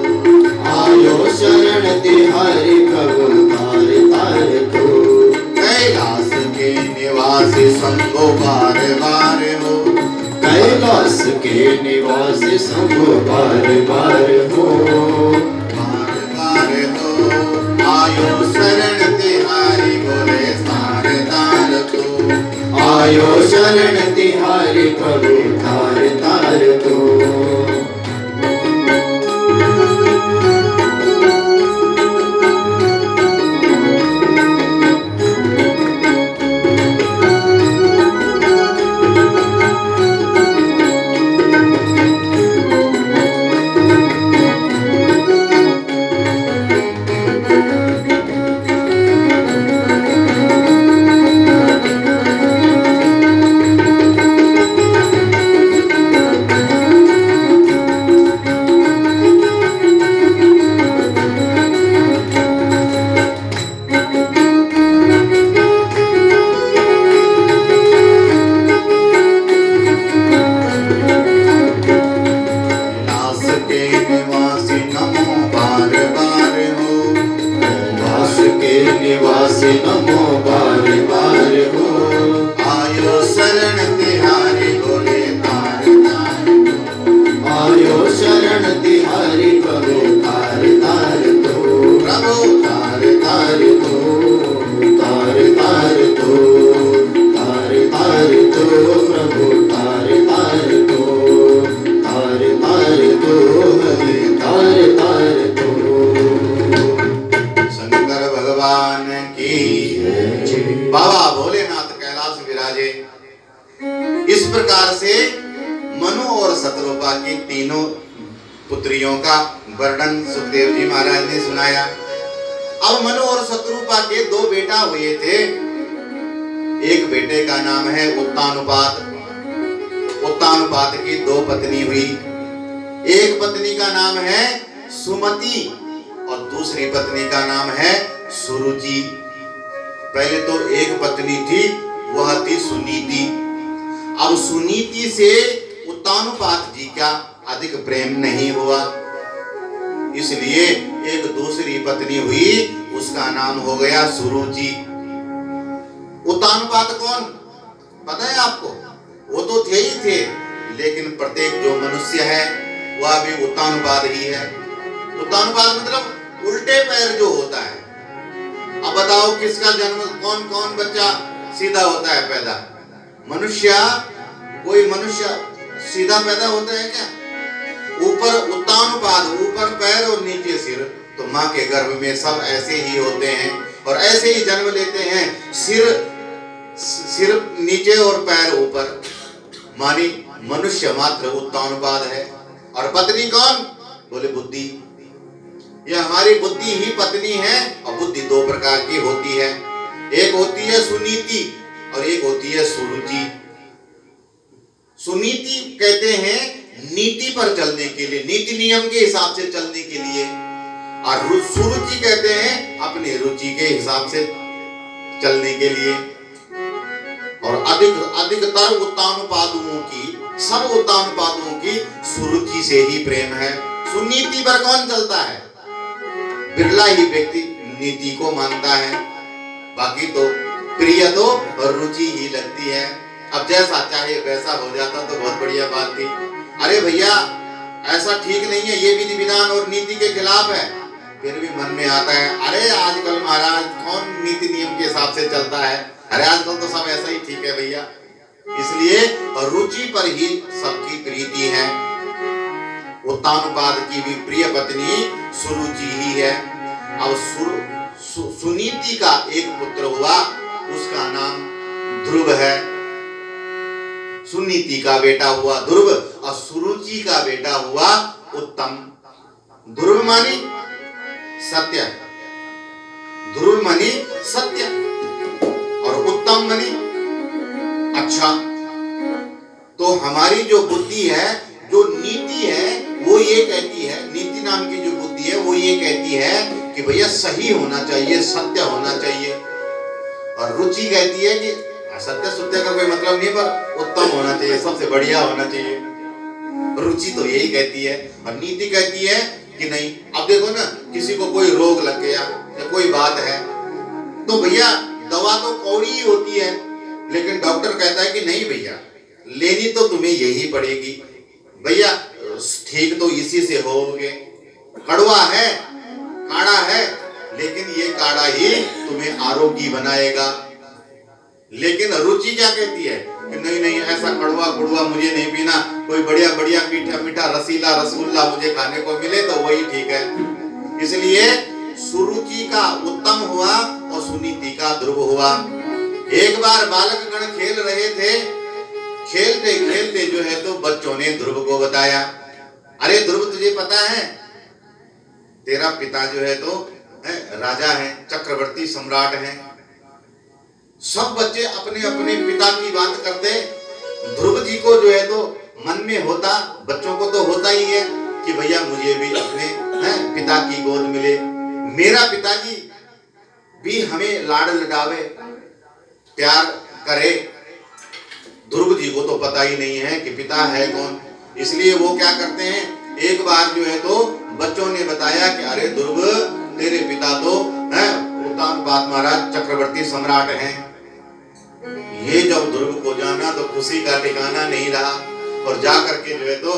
आयो शरण तिहारी प्रभु तार तार तू। कैलाश के निवासी शंभो बार बार हो, कैलाश के निवासी शंभु बार बार हो, बार बार हो। आयो शरण तिहारी बोले तार तार तू, आयो शरण तिहारी प्रभु तार तार तू। पुत्रियों का वर्णन सुखदेव जी महाराज ने सुनाया। अब मनु और शत्रुपा के दो बेटा हुए थे। एक बेटे का नाम है उत्तानुपात। उत्तानुपात की दो पत्नी हुई। एक पत्नी का नाम है सुमति और दूसरी पत्नी का नाम है सुरुचि। पहले तो एक पत्नी थी, वह थी सुनीति। अब सुनीति से उत्तानुपात जी का अधिक प्रेम नहीं हुआ, इसलिए एक दूसरी पत्नी हुई, उसका नाम हो गया सुरुचि। उत्तानुपात कौन पता है आपको? वो तो थे ही थे, लेकिन प्रत्येक जो मनुष्य है वह भी उत्तानुपात ही है। उत्तानुपात मतलब उल्टे पैर जो होता है। अब बताओ किसका जन्म, कौन कौन बच्चा सीधा होता है पैदा? मनुष्य, कोई मनुष्य सीधा पैदा होता है क्या? ऊपर उत्तानुपात, ऊपर पैर और नीचे सिर। तो माँ के गर्भ में सब ऐसे ही होते हैं और ऐसे ही जन्म लेते हैं। सिर नीचे और पैर ऊपर, मानी मनुष्य मात्र उत्तानुपात है। और पत्नी कौन? बोले बुद्धि। यह हमारी बुद्धि ही पत्नी है। और बुद्धि दो प्रकार की होती है, एक होती है सुनीति और एक होती है सुरुचि। सुनीति कहते हैं नीति पर चलने के लिए, नीति नियम के हिसाब से चलने के लिए, और सुरुचि कहते हैं अपने रुचि के हिसाब से चलने के लिए। और अधिकतर उत्तानुपातों की, सब उत्तानुपातों की सुरुचि से ही प्रेम है। सुनीति पर कौन चलता है? बिरला ही व्यक्ति नीति को मानता है, बाकी तो प्रिय तो और रुचि ही लगती है। अब जैसा चाहे वैसा हो जाता तो बहुत बढ़िया बात थी। अरे भैया ऐसा ठीक नहीं है, ये विधि विधान और नीति के खिलाफ है। फिर भी मन में आता है, अरे आजकल महाराज कौन नीति नियम के हिसाब से चलता है? अरे आजकल तो सब ऐसा ही ठीक है भैया। इसलिए रुचि पर ही सबकी प्रीति है। उत्तानुपात की भी प्रिय पत्नी सुरुचि ही है। अब सुनीति का एक पुत्र हुआ, उसका नाम ध्रुव है। सुनीति का बेटा हुआ ध्रुव और सुरुचि का बेटा हुआ उत्तम। ध्रुव मानी सत्य, ध्रुव मानी सत्य और उत्तम मानी अच्छा। तो हमारी जो बुद्धि है, जो नीति है, वो ये कहती है, नीति नाम की जो बुद्धि है वो ये कहती है कि भैया सही होना चाहिए, सत्य होना चाहिए। और रुचि कहती है कि सत्य सत्य का कोई मतलब नहीं, पर उत्तम होना चाहिए, सबसे बढ़िया होना चाहिए। रुचि तो यही कहती है। और नीति कहती है कि नहीं। अब देखो ना, किसी को कोई रोग लग गया या कोई बात है तो भैया दवा तो कौड़ी ही होती है, लेकिन डॉक्टर कहता है कि नहीं भैया लेनी तो तुम्हें यही पड़ेगी, भैया ठीक तो इसी से होगे। कड़वा है, काढ़ा है, लेकिन ये काढ़ा ही तुम्हें आरोग्य बनाएगा। लेकिन रुचि क्या कहती है कि नहीं नहीं, ऐसा कड़वा गुड़वा मुझे नहीं पीना, कोई बढ़िया बढ़िया मीठा मीठा रसीला रसगुल्ला मुझे खाने को मिले तो वही ठीक है। इसलिए सुरुचि का उत्तम हुआ और सुनीति का ध्रुव हुआ। एक बार बालक गण खेल रहे थे, खेलते खेलते जो है तो बच्चों ने ध्रुव को बताया, अरे ध्रुव तुझे पता है तेरा पिता जो है तो राजा है, चक्रवर्ती सम्राट है। सब बच्चे अपने अपने पिता की बात करते। ध्रुव जी को जो है तो मन में होता, बच्चों को तो होता ही है कि भैया मुझे भी अपने पिता की गोद मिले, मेरा पिताजी भी हमें लाड लडावे, प्यार करे। ध्रुव जी को तो पता ही नहीं है कि पिता है कौन। इसलिए वो क्या करते हैं, एक बार जो है तो बच्चों ने बताया कि अरे ध्रुव तेरे पिता तो उत्तानपाद महाराज चक्रवर्ती सम्राट हैं। ये जब ध्रुव को जाना तो खुशी का ठिकाना नहीं रहा और जाकर के जो है तो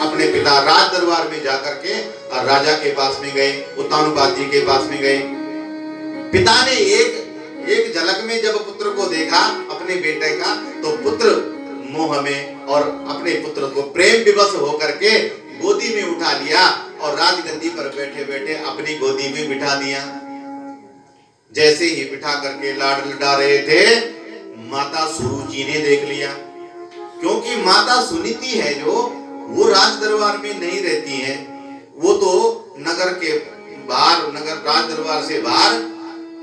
अपने पिता राज दरबार में जाकर के राजा के पास में गए, उत्तानपाद जी के पास में गए। पिता ने एक झलक में जब पुत्र को देखा अपने बेटे का, तो पुत्र मोह में और अपने पुत्र को प्रेम विवश होकर के गोदी में उठा लिया और राजगद्दी पर बैठे बैठे अपनी गोदी में बिठा दिया। जैसे ही बिठा करके लाड लड़ा रहे थे, माता सुरुचि ने देख लिया, क्योंकि माता सुनीति है जो वो राज दरबार में नहीं रहती हैं, वो तो नगर के बाहर, नगर राज दरबार से बाहर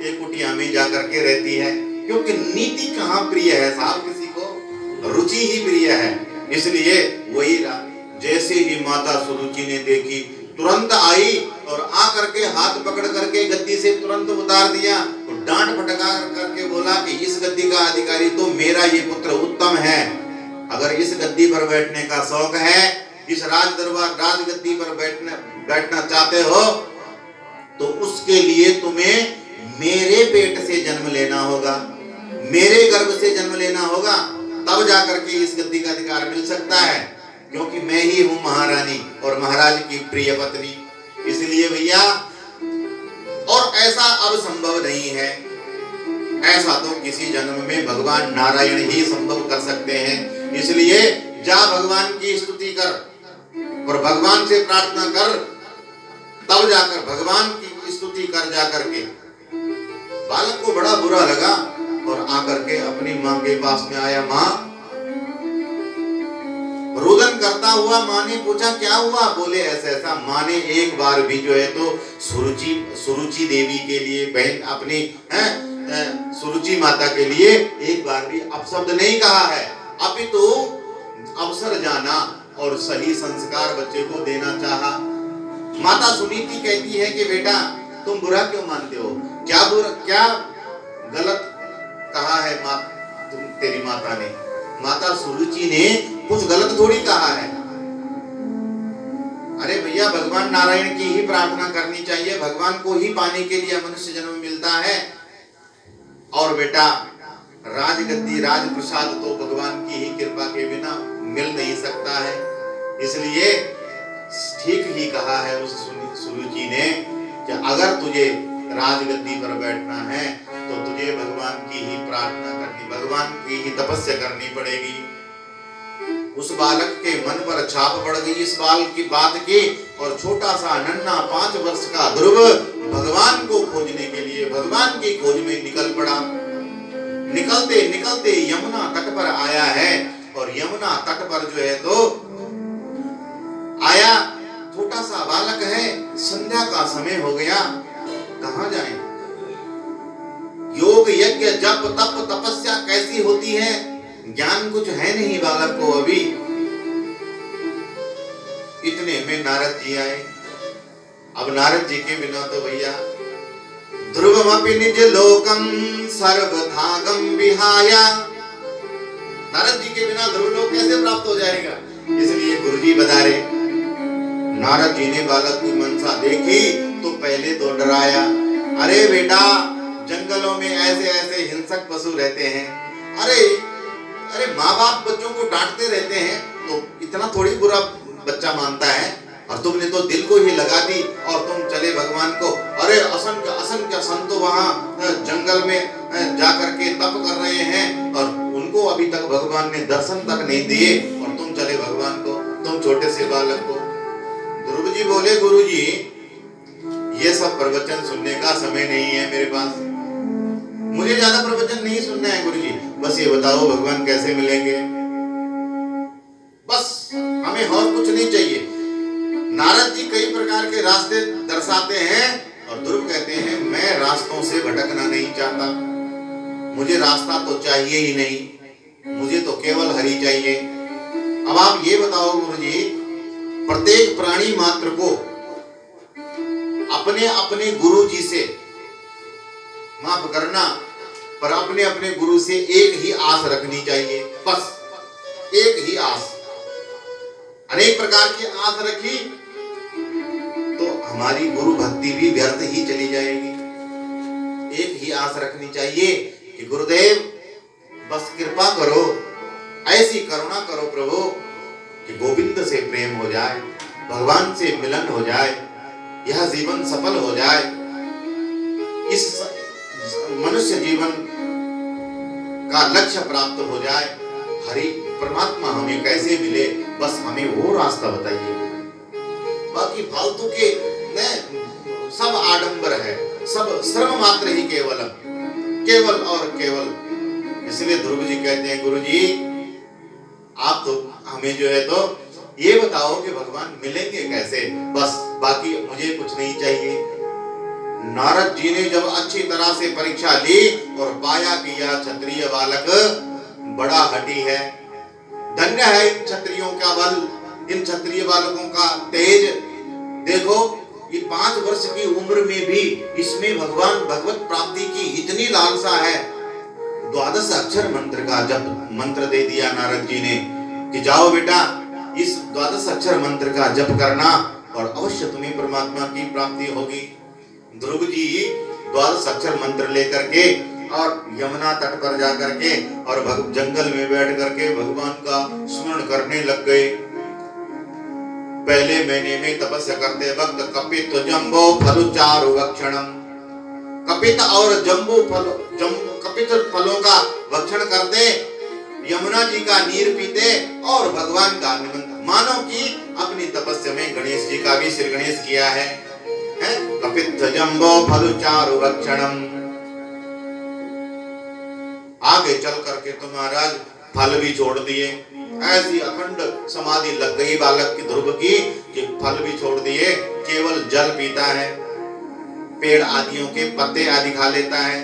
एक कुटिया में जाकर के रहती है। क्योंकि नीति कहाँ प्रिय है साहब, किसी को रुचि ही प्रिय है। इसलिए वही जैसे ही माता सुरुचि ने देखी, तुरंत आई और आकर के हाथ पकड़ करके गद्दी से तुरंत उतार दिया और डांट फटका करके बोला कि इस गद्दी का अधिकारी तो मेरा ये पुत्र उत्तम है। अगर इस गद्दी पर बैठने का शौक है, इस राज दरबार राज गद्दी पर बैठना चाहते हो, तो उसके लिए तुम्हें मेरे पेट से जन्म लेना होगा, मेरे गर्भ से जन्म लेना होगा, तब जाकर के इस गद्दी का अधिकार मिल सकता है। क्योंकि मैं ही हूं महारानी और महाराज की प्रिय पत्नी। इसलिए भैया, और ऐसा अब संभव नहीं है, ऐसा तो किसी जन्म में भगवान नारायण ही संभव कर सकते हैं। इसलिए जा भगवान की स्तुति कर और भगवान से प्रार्थना कर, तब जाकर भगवान की स्तुति कर जाकर के। बालक को बड़ा बुरा लगा और आकर के अपनी माँ के पास में आया। माँ रुदन करता हुआ माँ ने पूछा क्या हुआ? बोले ऐसा ऐसा। माँ ने एक बार भी जो है तो सुरुचि देवी के लिए, बहन अपनी सुरुचि माता के लिए एक बार भी अपशब्द नहीं कहा है। अपितु अवसर जाना और सही संस्कार बच्चे को देना चाहा। माता सुनीति कहती है कि बेटा तुम बुरा क्यों मानते हो? क्या बुरा, क्या गलत कहा है तेरी माता ने? माता सुरुचि ने कुछ गलत थोड़ी कहा है। अरे भैया, भगवान नारायण की ही प्रार्थना करनी चाहिए, भगवान को ही पाने के लिए मनुष्य जन्म मिलता है। और बेटा, राजगद्दी राज प्रसाद तो भगवान की ही कृपा के बिना मिल नहीं सकता है। इसलिए ठीक ही कहा है उस सुरुचि ने कि अगर तुझे राजगद्दी पर बैठना है तो तुझे भगवान की ही प्रार्थना करनी, भगवान की ही तपस्या करनी पड़ेगी। उस बालक के मन पर छाप पड़ गई इस बात की, और छोटा सा नन्हा 5 वर्ष का ध्रुव भगवान को खोजने के लिए भगवान की खोज में निकल पड़ा। निकलते निकलते यमुना तट पर आया है, और यमुना तट पर जो है तो आया, छोटा सा बालक है, संध्या का समय हो गया, कहां जाएं? योग यज्ञ जप तप तपस्या कैसी होती है, ज्ञान कुछ है नहीं बालक को अभी। इतने में नारद जी आए। अब नारद जी के बिना तो भैया ध्रुवमपि निज लोकम सर्वथागम विहाया, नारद जी के बिना ध्रुव लोक कैसे प्राप्त हो जाएगा? इसलिए गुरुजी बता रहे, नारद जी ने बालक की मनसा देखी तो पहले तो डराया। अरे बेटा, जंगलों में ऐसे ऐसे हिंसक पशु रहते हैं। अरे माँ बाप बच्चों को डांटते रहते हैं तो इतना थोड़ी बुरा बच्चा मानता है, और तुमने तो दिल को ही लगा दी और तुम चले भगवान को। अरे असंख्य संत वहाँ जंगल में जाकर के तप कर रहे हैं, और उनको अभी तक भगवान ने दर्शन तक नहीं दिए, और तुम चले भगवान को, तुम छोटे से बालक को। ध्रुव जी बोले, गुरु जी ये सब प्रवचन सुनने का समय नहीं है मेरे पास, मुझे ज्यादा प्रवचन नहीं सुनना है गुरु जी, बस ये बताओ भगवान कैसे मिलेंगे, बस हमें और कुछ नहीं चाहिए। नारद जी कई प्रकार के रास्ते दर्शाते हैं, और ध्रुव कहते हैं मैं रास्तों से भटकना नहीं चाहता, मुझे रास्ता तो चाहिए ही नहीं, मुझे तो केवल हरि चाहिए। अब आप ये बताओ गुरुजी, प्रत्येक प्राणी मात्र को अपने अपने गुरु जी से, माफ करना, पर अपने अपने गुरु से एक ही आस रखनी चाहिए, बस एक ही आस। अनेक प्रकार की आस रखी तो हमारी गुरु भक्ति भी व्यर्थ ही चली जाएगी। एक ही आस रखनी चाहिए कि गुरुदेव बस कृपा करो, ऐसी करुणा करो प्रभु कि गोविंद से प्रेम हो जाए, भगवान से मिलन हो जाए, यह जीवन सफल हो जाए, इस मनुष्य जीवन का लक्ष्य प्राप्त हो जाए। हरि परमात्मा हमें कैसे मिले, बस हमें वो रास्ता बताइए। बाकी फालतू के सब आडंबर है, सब श्रम मात्र ही केवल और केवल। इसलिए ध्रुव जी कहते हैं, गुरु जी आप तो हमें जो है तो ये बताओ कि भगवान मिलेंगे कैसे, बस बाकी मुझे कुछ नहीं चाहिए। नारद जी ने जब अच्छी तरह से परीक्षा ली और पाया कि यह क्षत्रिय बालक बड़ा हठी है, धन्य है इन क्षत्रियों का बल, इन क्षत्रिय बालकों का तेज। देखो ये 5 वर्ष की उम्र में भी इसमें भगवान भगवत प्राप्ति की इतनी लालसा है। 12 अक्षर मंत्र का जप मंत्र दे दिया नारद जी ने कि जाओ बेटा इस 12 अक्षर मंत्र का जप करना और अवश्य तुम्हें परमात्मा की प्राप्ति होगी। ध्रुव जी 12 अक्षर मंत्र लेकर के और यमुना तट पर जाकर के और जंगल में बैठ करके भगवान का स्मरण करने लग गए। पहले महीने में तपस्या करते वक्त कपित जम्बो फल चारु भक्षणम, कपित और कपित फलों का भक्षण करते, यमुना जी का नीर पीते और भगवान का निमंत्रण, मानो कि अपनी तपस्या में गणेश जी का भी श्री गणेश किया है। कपित जम्बो फल चारु भक्षणम। आगे चल करके तो महाराज फल भी छोड़ दिए। ऐसी अखंड समाधि लग गई बालक की ध्रुव की कि फल भी छोड़ दिए, केवल जल पीता है, पेड़ आदियों के पत्ते आदि खा लेता है।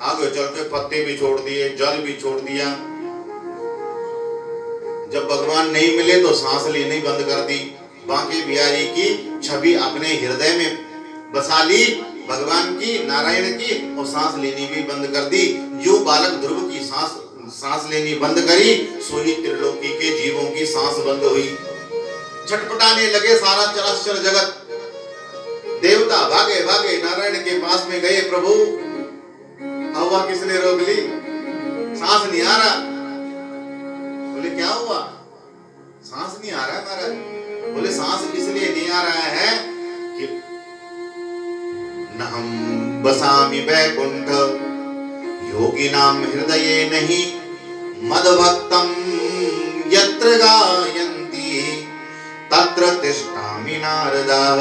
आगे चल के पत्ते भी छोड़ दिए, जल भी छोड़ दिया। जब भगवान नहीं मिले तो सांस लेनी बंद कर दी। बांके बिहारी की छवि अपने हृदय में बसा ली, भगवान की, नारायण की, और सांस लेनी भी बंद कर दी। जो बालक ध्रुव की सांस लेनी बंद करी, सो ही त्रिलोकी के जीवों की सांस बंद हुई। छटपटाने लगे सारा चराचर जगत। देवता भागे भागे नारायण के पास में गए, प्रभु हवा किसने रोक ली, सांस नहीं आ रहा। बोले क्या हुआ, सांस नहीं आ रहा महाराज। बोले सांस इसलिए नहीं आ रहा है कि नहम बसामि वैकुंठ योगी नाम हृदये नहीं मद भक्तम यत्र गायन्ति तत्र तिष्ठामि नारदाः।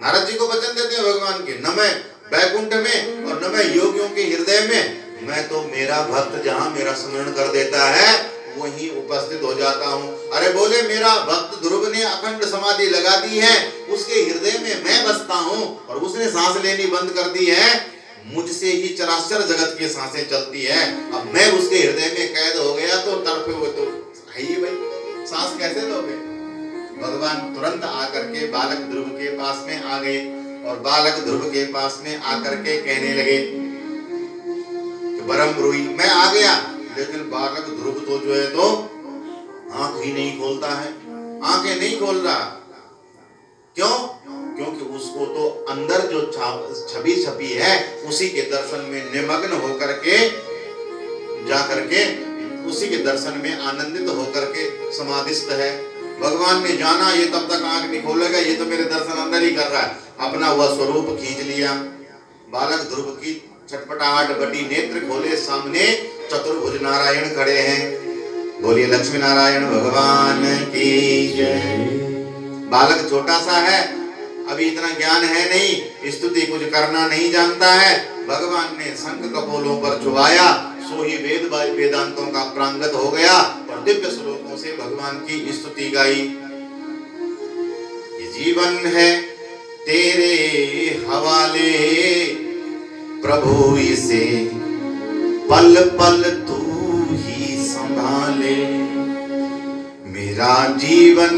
नारद जी को वचन देते हैं भगवान के, न मैं वैकुंठ में और न मैं योगियों के हृदय में, मैं तो मेरा भक्त जहां मेरा स्मरण कर देता है वहीं उपस्थित हो जाता हूँ। अरे बोले मेरा भक्त ध्रुव ने अखंड समाधि लगा दी है, उसके हृदय में मैं बसता हूँ और उसने सांस लेनी बंद कर दी है, मुझसे ही चराचर जगत की सांसें चलती है। अब मैं उसके हृदय में कैद हो गया तो तड़पे हुए तो है ही भाई, सांस कैसे लोगे। भगवान तुरंत आकर के बालक ध्रुव के पास में आ गए और बालक ध्रुव के पास में आकर के कहने लगे कि परम ब्रूही मैं आ गया, लेकिन बालक ध्रुव तो जो है तो आंख ही नहीं खोलता है, आंखें नहीं खोल रहा। क्यों? क्योंकि उसको तो अंदर जो छवि छपी है उसी के दर्शन में निमग्न होकर के जाकर के उसी के दर्शन में आनंदित होकर के समाधिस्थ है। भगवान ने जाना ये तब तक आंख नहीं खोलेगा, ये तो मेरे दर्शन अंदर ही कर रहा है, अपना वह स्वरूप खींच लिया। बालक ध्रुव की छटपटाहट बड़ी, नेत्र खोले, सामने चतुर्भुज नारायण खड़े हैं। बोलिए लक्ष्मी नारायण भगवान की जय। बालक छोटा सा है, अभी इतना ज्ञान है नहीं, स्तुति कुछ करना नहीं जानता है। भगवान ने शंख कपोलों पर छुआया, सो ही वेद वेदांतों का प्रांगत हो गया और दिव्य श्लोकों से भगवान की स्तुति गाई। ये जीवन है तेरे हवाले, प्रभु इसे पल पल तू ही संभाले। मेरा जीवन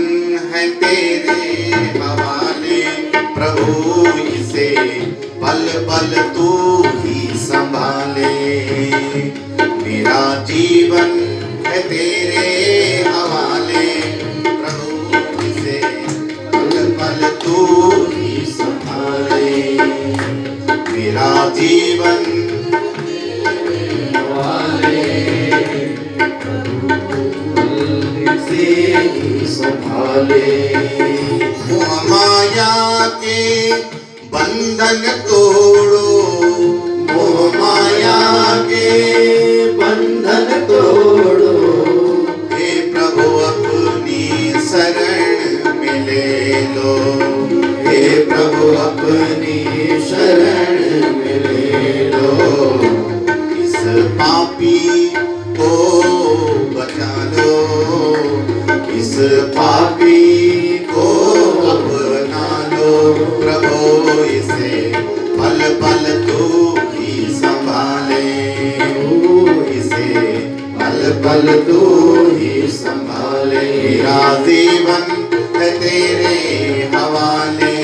है तेरे हवाले, प्रभु इसे पल पल तू ही संभाले। मेरा जीवन है तेरे हवाले, प्रभु इसे पल पल तू ही संभाले। मेरा जीवन मोह माया के बंधन तोड़ो, मोह माया के बंधन तोड़ो। हे प्रभु अपनी शरण में ले लो, हे प्रभु अपनी शरण में ले लो। इस पापी को बचा लो, इस पापी को अपना लो। प्रभु इसे पल पल तू ही संभाले, इसे पल पल तू ही संभाले। मेरा जीवन है तेरे हवाले,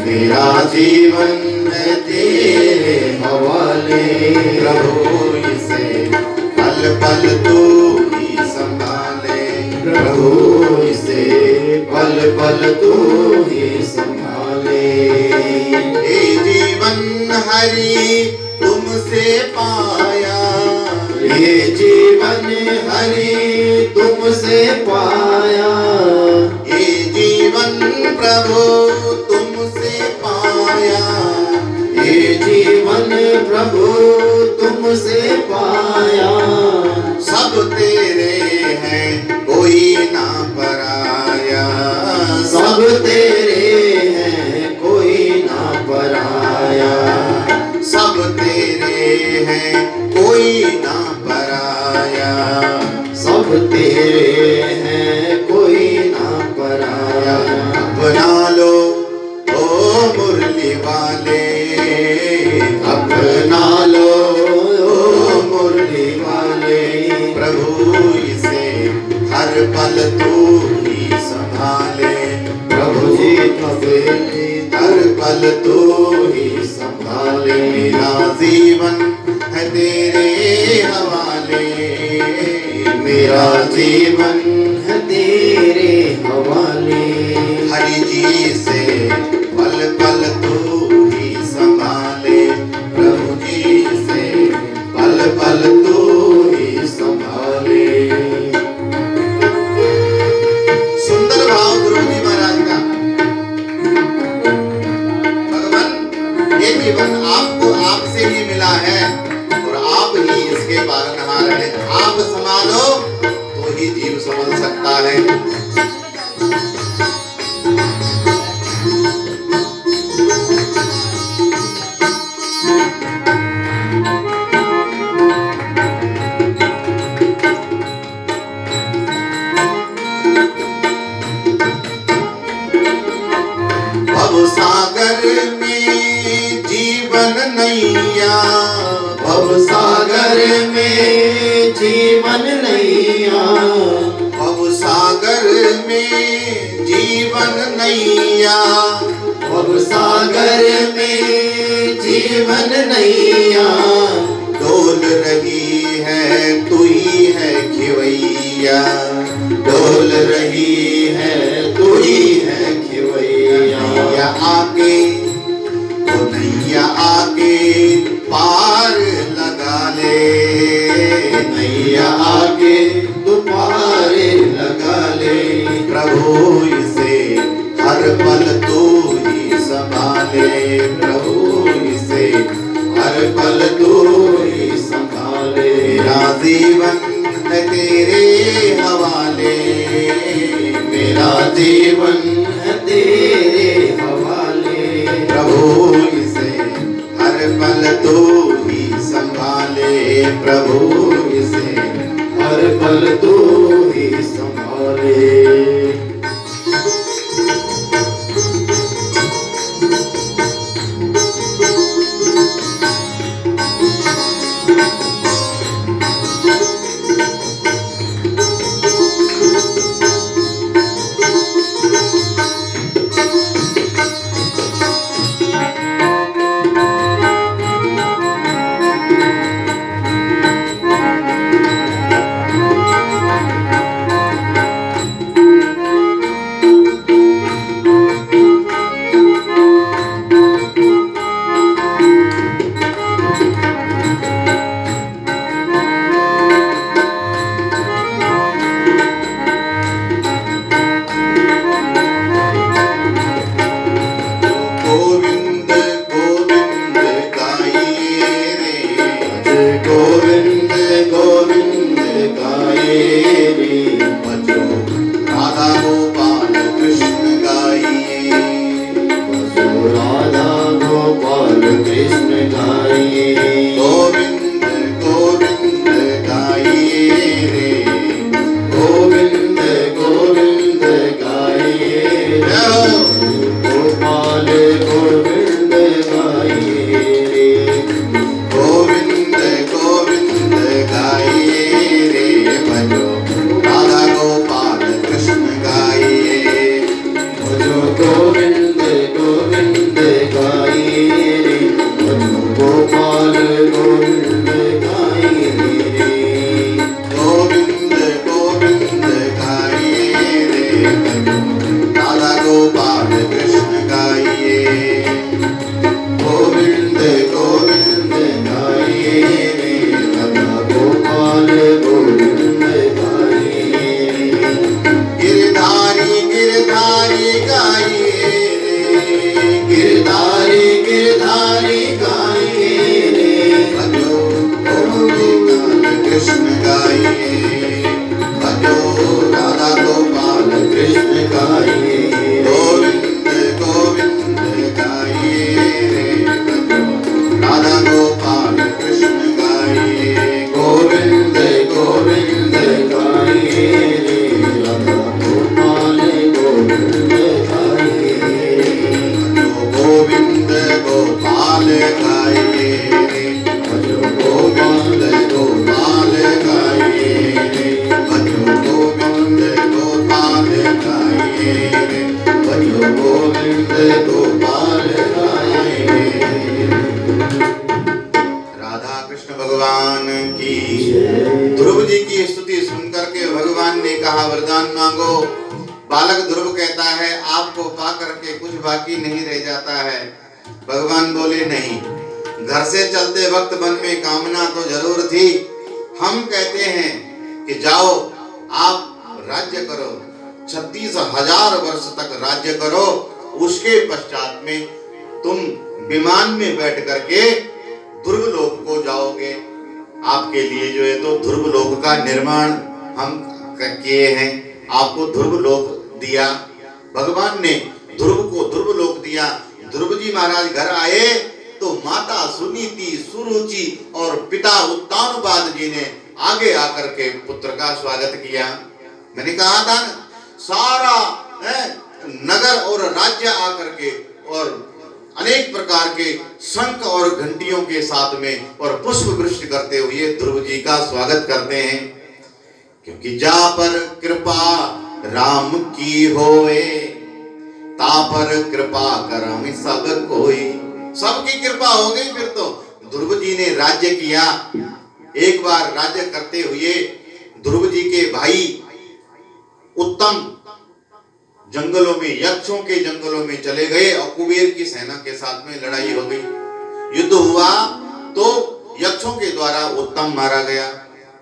मेरा जीवन है तेरे हवाले। प्रभु इसे पल पल तू ही संभाले, प्रभु इसे पल पल तू ही संभाले। ये जीवन हरि तुमसे पाया, ये जीवन हरि तुमसे पाया। ये जीवन प्रभु तुमसे पाया। ये जीवन प्रभु तुमसे पाया। सब तेरे हैं कोई ना पराया, सब तेरे हैं कोई ना पराया। सब तेरे हैं कोई ना पराया। सब तेरे हैं कोई ना पराया। अपना लो ओ मुरली वाले, अपना लो ओ मुरली वाले। प्रभु इसे हर पल तू ही संभाले। प्रभु जी कभी हर पल तू ही संभाले। मेरा जीवन है तेरे हवाले, मेरा जीवन है तेरे हवाले। हरि जी से पल पल तू ही संभाले। प्रभु जी से पल पल तू ही संभाले। सुंदर भाव गुरु जी महाराज का। भगवान ये जीवन आपको आपसे ही मिला है और आप ही इसके पालनहार है। आप संभालो तो ही जीव संभल सकता है। भव सागर में जीवन नैया, भव सागर में जीवन नैया, भव सागर में जीवन नैया, भव सागर में जीवन नैया, डोल रही है तू ही है खिवैया, डोल रही है तू ही है खिवैया। नैया आके तो नैया आके पार लगा ले, नैया आगे तू पार लगा ले, प्रभु इसे हर पल तू ही संभाले, प्रभु इसे हर पल तू ही संभाले। मेरा जीवन है तेरे हवाले, मेरा जीवन है तेरे हवाले, प्रभु इसे हर पल तू ही संभाले, प्रभु इसे हर पल तू ही संभाले। गोविंद गोविंद गाइए रे, गोविंद गोविंद गाए रे, भजो राधा गोपाल कृष्ण गाइए, भजो राधा गोपाल कृष्ण गाए। गोविंद गोविंद गाइए रे, गोविंद गोविंद गाए रे, गोपाल गोविंद गाए रे, गोविंद गोविंद गाइए रे, भजो राधा गोपाल कृष्ण गाइए, भजो गोविंद गोविंद गाए रे, भजो गोपाल गोविंद गाए रे, गोविंद गोविंद गाइए रे, भजो राधा गोपाल कृष्ण गाइए, गोविंद गोविंद गाए रे, राधा गोपाल गोविंद गाए रे, गिरधारी गिरधारी गाइए रे, गिरधारी गिरधारी गाए रे, भजो गोविंद कृष्ण गाइए, भजो राधा गोपाल कृष्ण गाए गोविंद गोविंद गाइए रे, भजो राधा गोपाल कृष्ण गाइए, गोविंद गोविंद गाए रे, राधा गोपाल गोविंद गाए रे, गोविंद गोपाल गाइए रे, भजो गोविंद गोपाल गाइए रे, भजो गोविंद गोपाल गाइए रे, भजो गोविंद गोपाल गाइए रे। राधा कृष्ण भगवान की। ध्रुव जी की स्तुति सुनकर के भगवान ने कहा वरदान मांगो। बालक ध्रुव कहता है आपको पा करके कुछ बाकी नहीं रह जाता है। भगवान बोले नहीं, घर से चलते वक्त मन में कामना तो जरूर थी। हम कहते हैं कि जाओ आप राज्य करो, 36,000 वर्ष तक राज्य करो, उसके पश्चात में तुम विमान में बैठ करके ध्रुव लोक को जाओगे। आपके लिए जो है तो ध्रुव लोक का निर्माण हम किए हैं, आपको ध्रुव लोक दिया। भगवान ने ध्रुव को ध्रुव लोक दिया। ध्रुव जी महाराज घर आए तो माता सुनीति, सुरुचि और पिता उत्तानपाद जी ने आगे आकर के पुत्र का स्वागत किया। मैंने कहा था ना, सारा नगर और राज्य आकर के और अनेक प्रकार के शंख और घंटियों के साथ में और पुष्प वृष्टि करते हुए ध्रुव जी का स्वागत करते हैं। क्योंकि जा पर कृपा राम की होए, ता पर कृपा करम सब कोई। सबकी कृपा हो गई। फिर तो ध्रुव जी ने राज्य किया। एक बार राज्य करते हुए ध्रुव जी के भाई उत्तम जंगलों में, यक्षों के जंगलों में चले गए और कुबेर की सेना के साथ में लड़ाई हो गई। युद्ध हुआ तो यक्षों के द्वारा उत्तम मारा गया।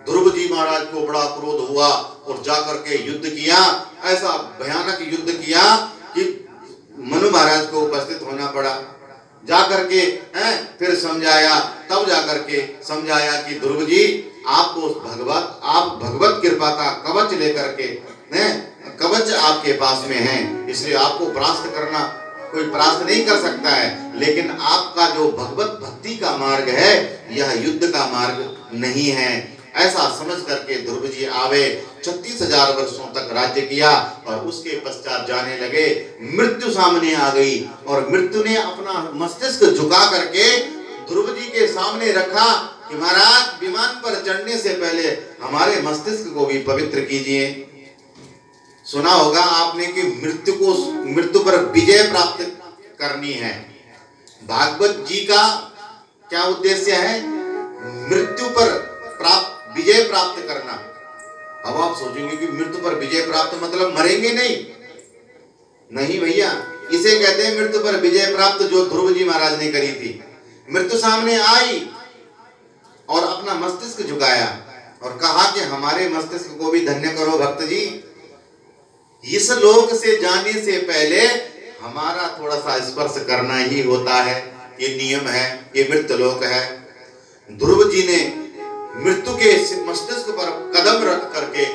ध्रुव जी महाराज को बड़ा क्रोध हुआ और जाकर के युद्ध किया। ऐसा भयानक युद्ध किया कि मनु महाराज को उपस्थित होना पड़ा। जाकर के फिर समझाया, तब जाकर के समझाया कि ध्रुव जी आप भगवत कृपा का कवच लेकर के, कवच आपके पास में है, इसलिए आपको परास्त करना कोई परास्त नहीं कर सकता है। लेकिन आपका जो भगवत भक्ति का मार्ग है यह युद्ध का मार्ग नहीं है। ऐसा समझ करके ध्रुव जी आवे, 36,000 वर्षों तक राज्य किया और उसके पश्चात जाने लगे। मृत्यु सामने आ गई और मृत्यु ने अपना मस्तिष्क झुका करके ध्रुव जी के सामने रखा कि महाराज विमान पर चढ़ने से पहले हमारे मस्तिष्क को भी पवित्र कीजिए। सुना होगा आपने कि मृत्यु पर विजय प्राप्त करनी है। भागवत जी का क्या उद्देश्य है? मृत्यु पर विजय प्राप्त करना। अब आप सोचेंगे कि मृत्यु पर विजय प्राप्त मतलब मरेंगे नहीं भैया, इसे कहते हैं मृत्यु पर विजय प्राप्त, जो ध्रुव जी महाराज ने करी थी। मृत्यु सामने आई और अपना मस्तिष्क झुकाया और कहा कि हमारे मस्तिष्क को भी धन्य करो भक्त जी। इस लोक से जाने से पहले हमारा थोड़ा सा स्पर्श करना ही होता है, ये नियम है, ये मृत्यु लोक है। ध्रुव जी ने मृत्यु के मस्तिष्क पर कदम रख करके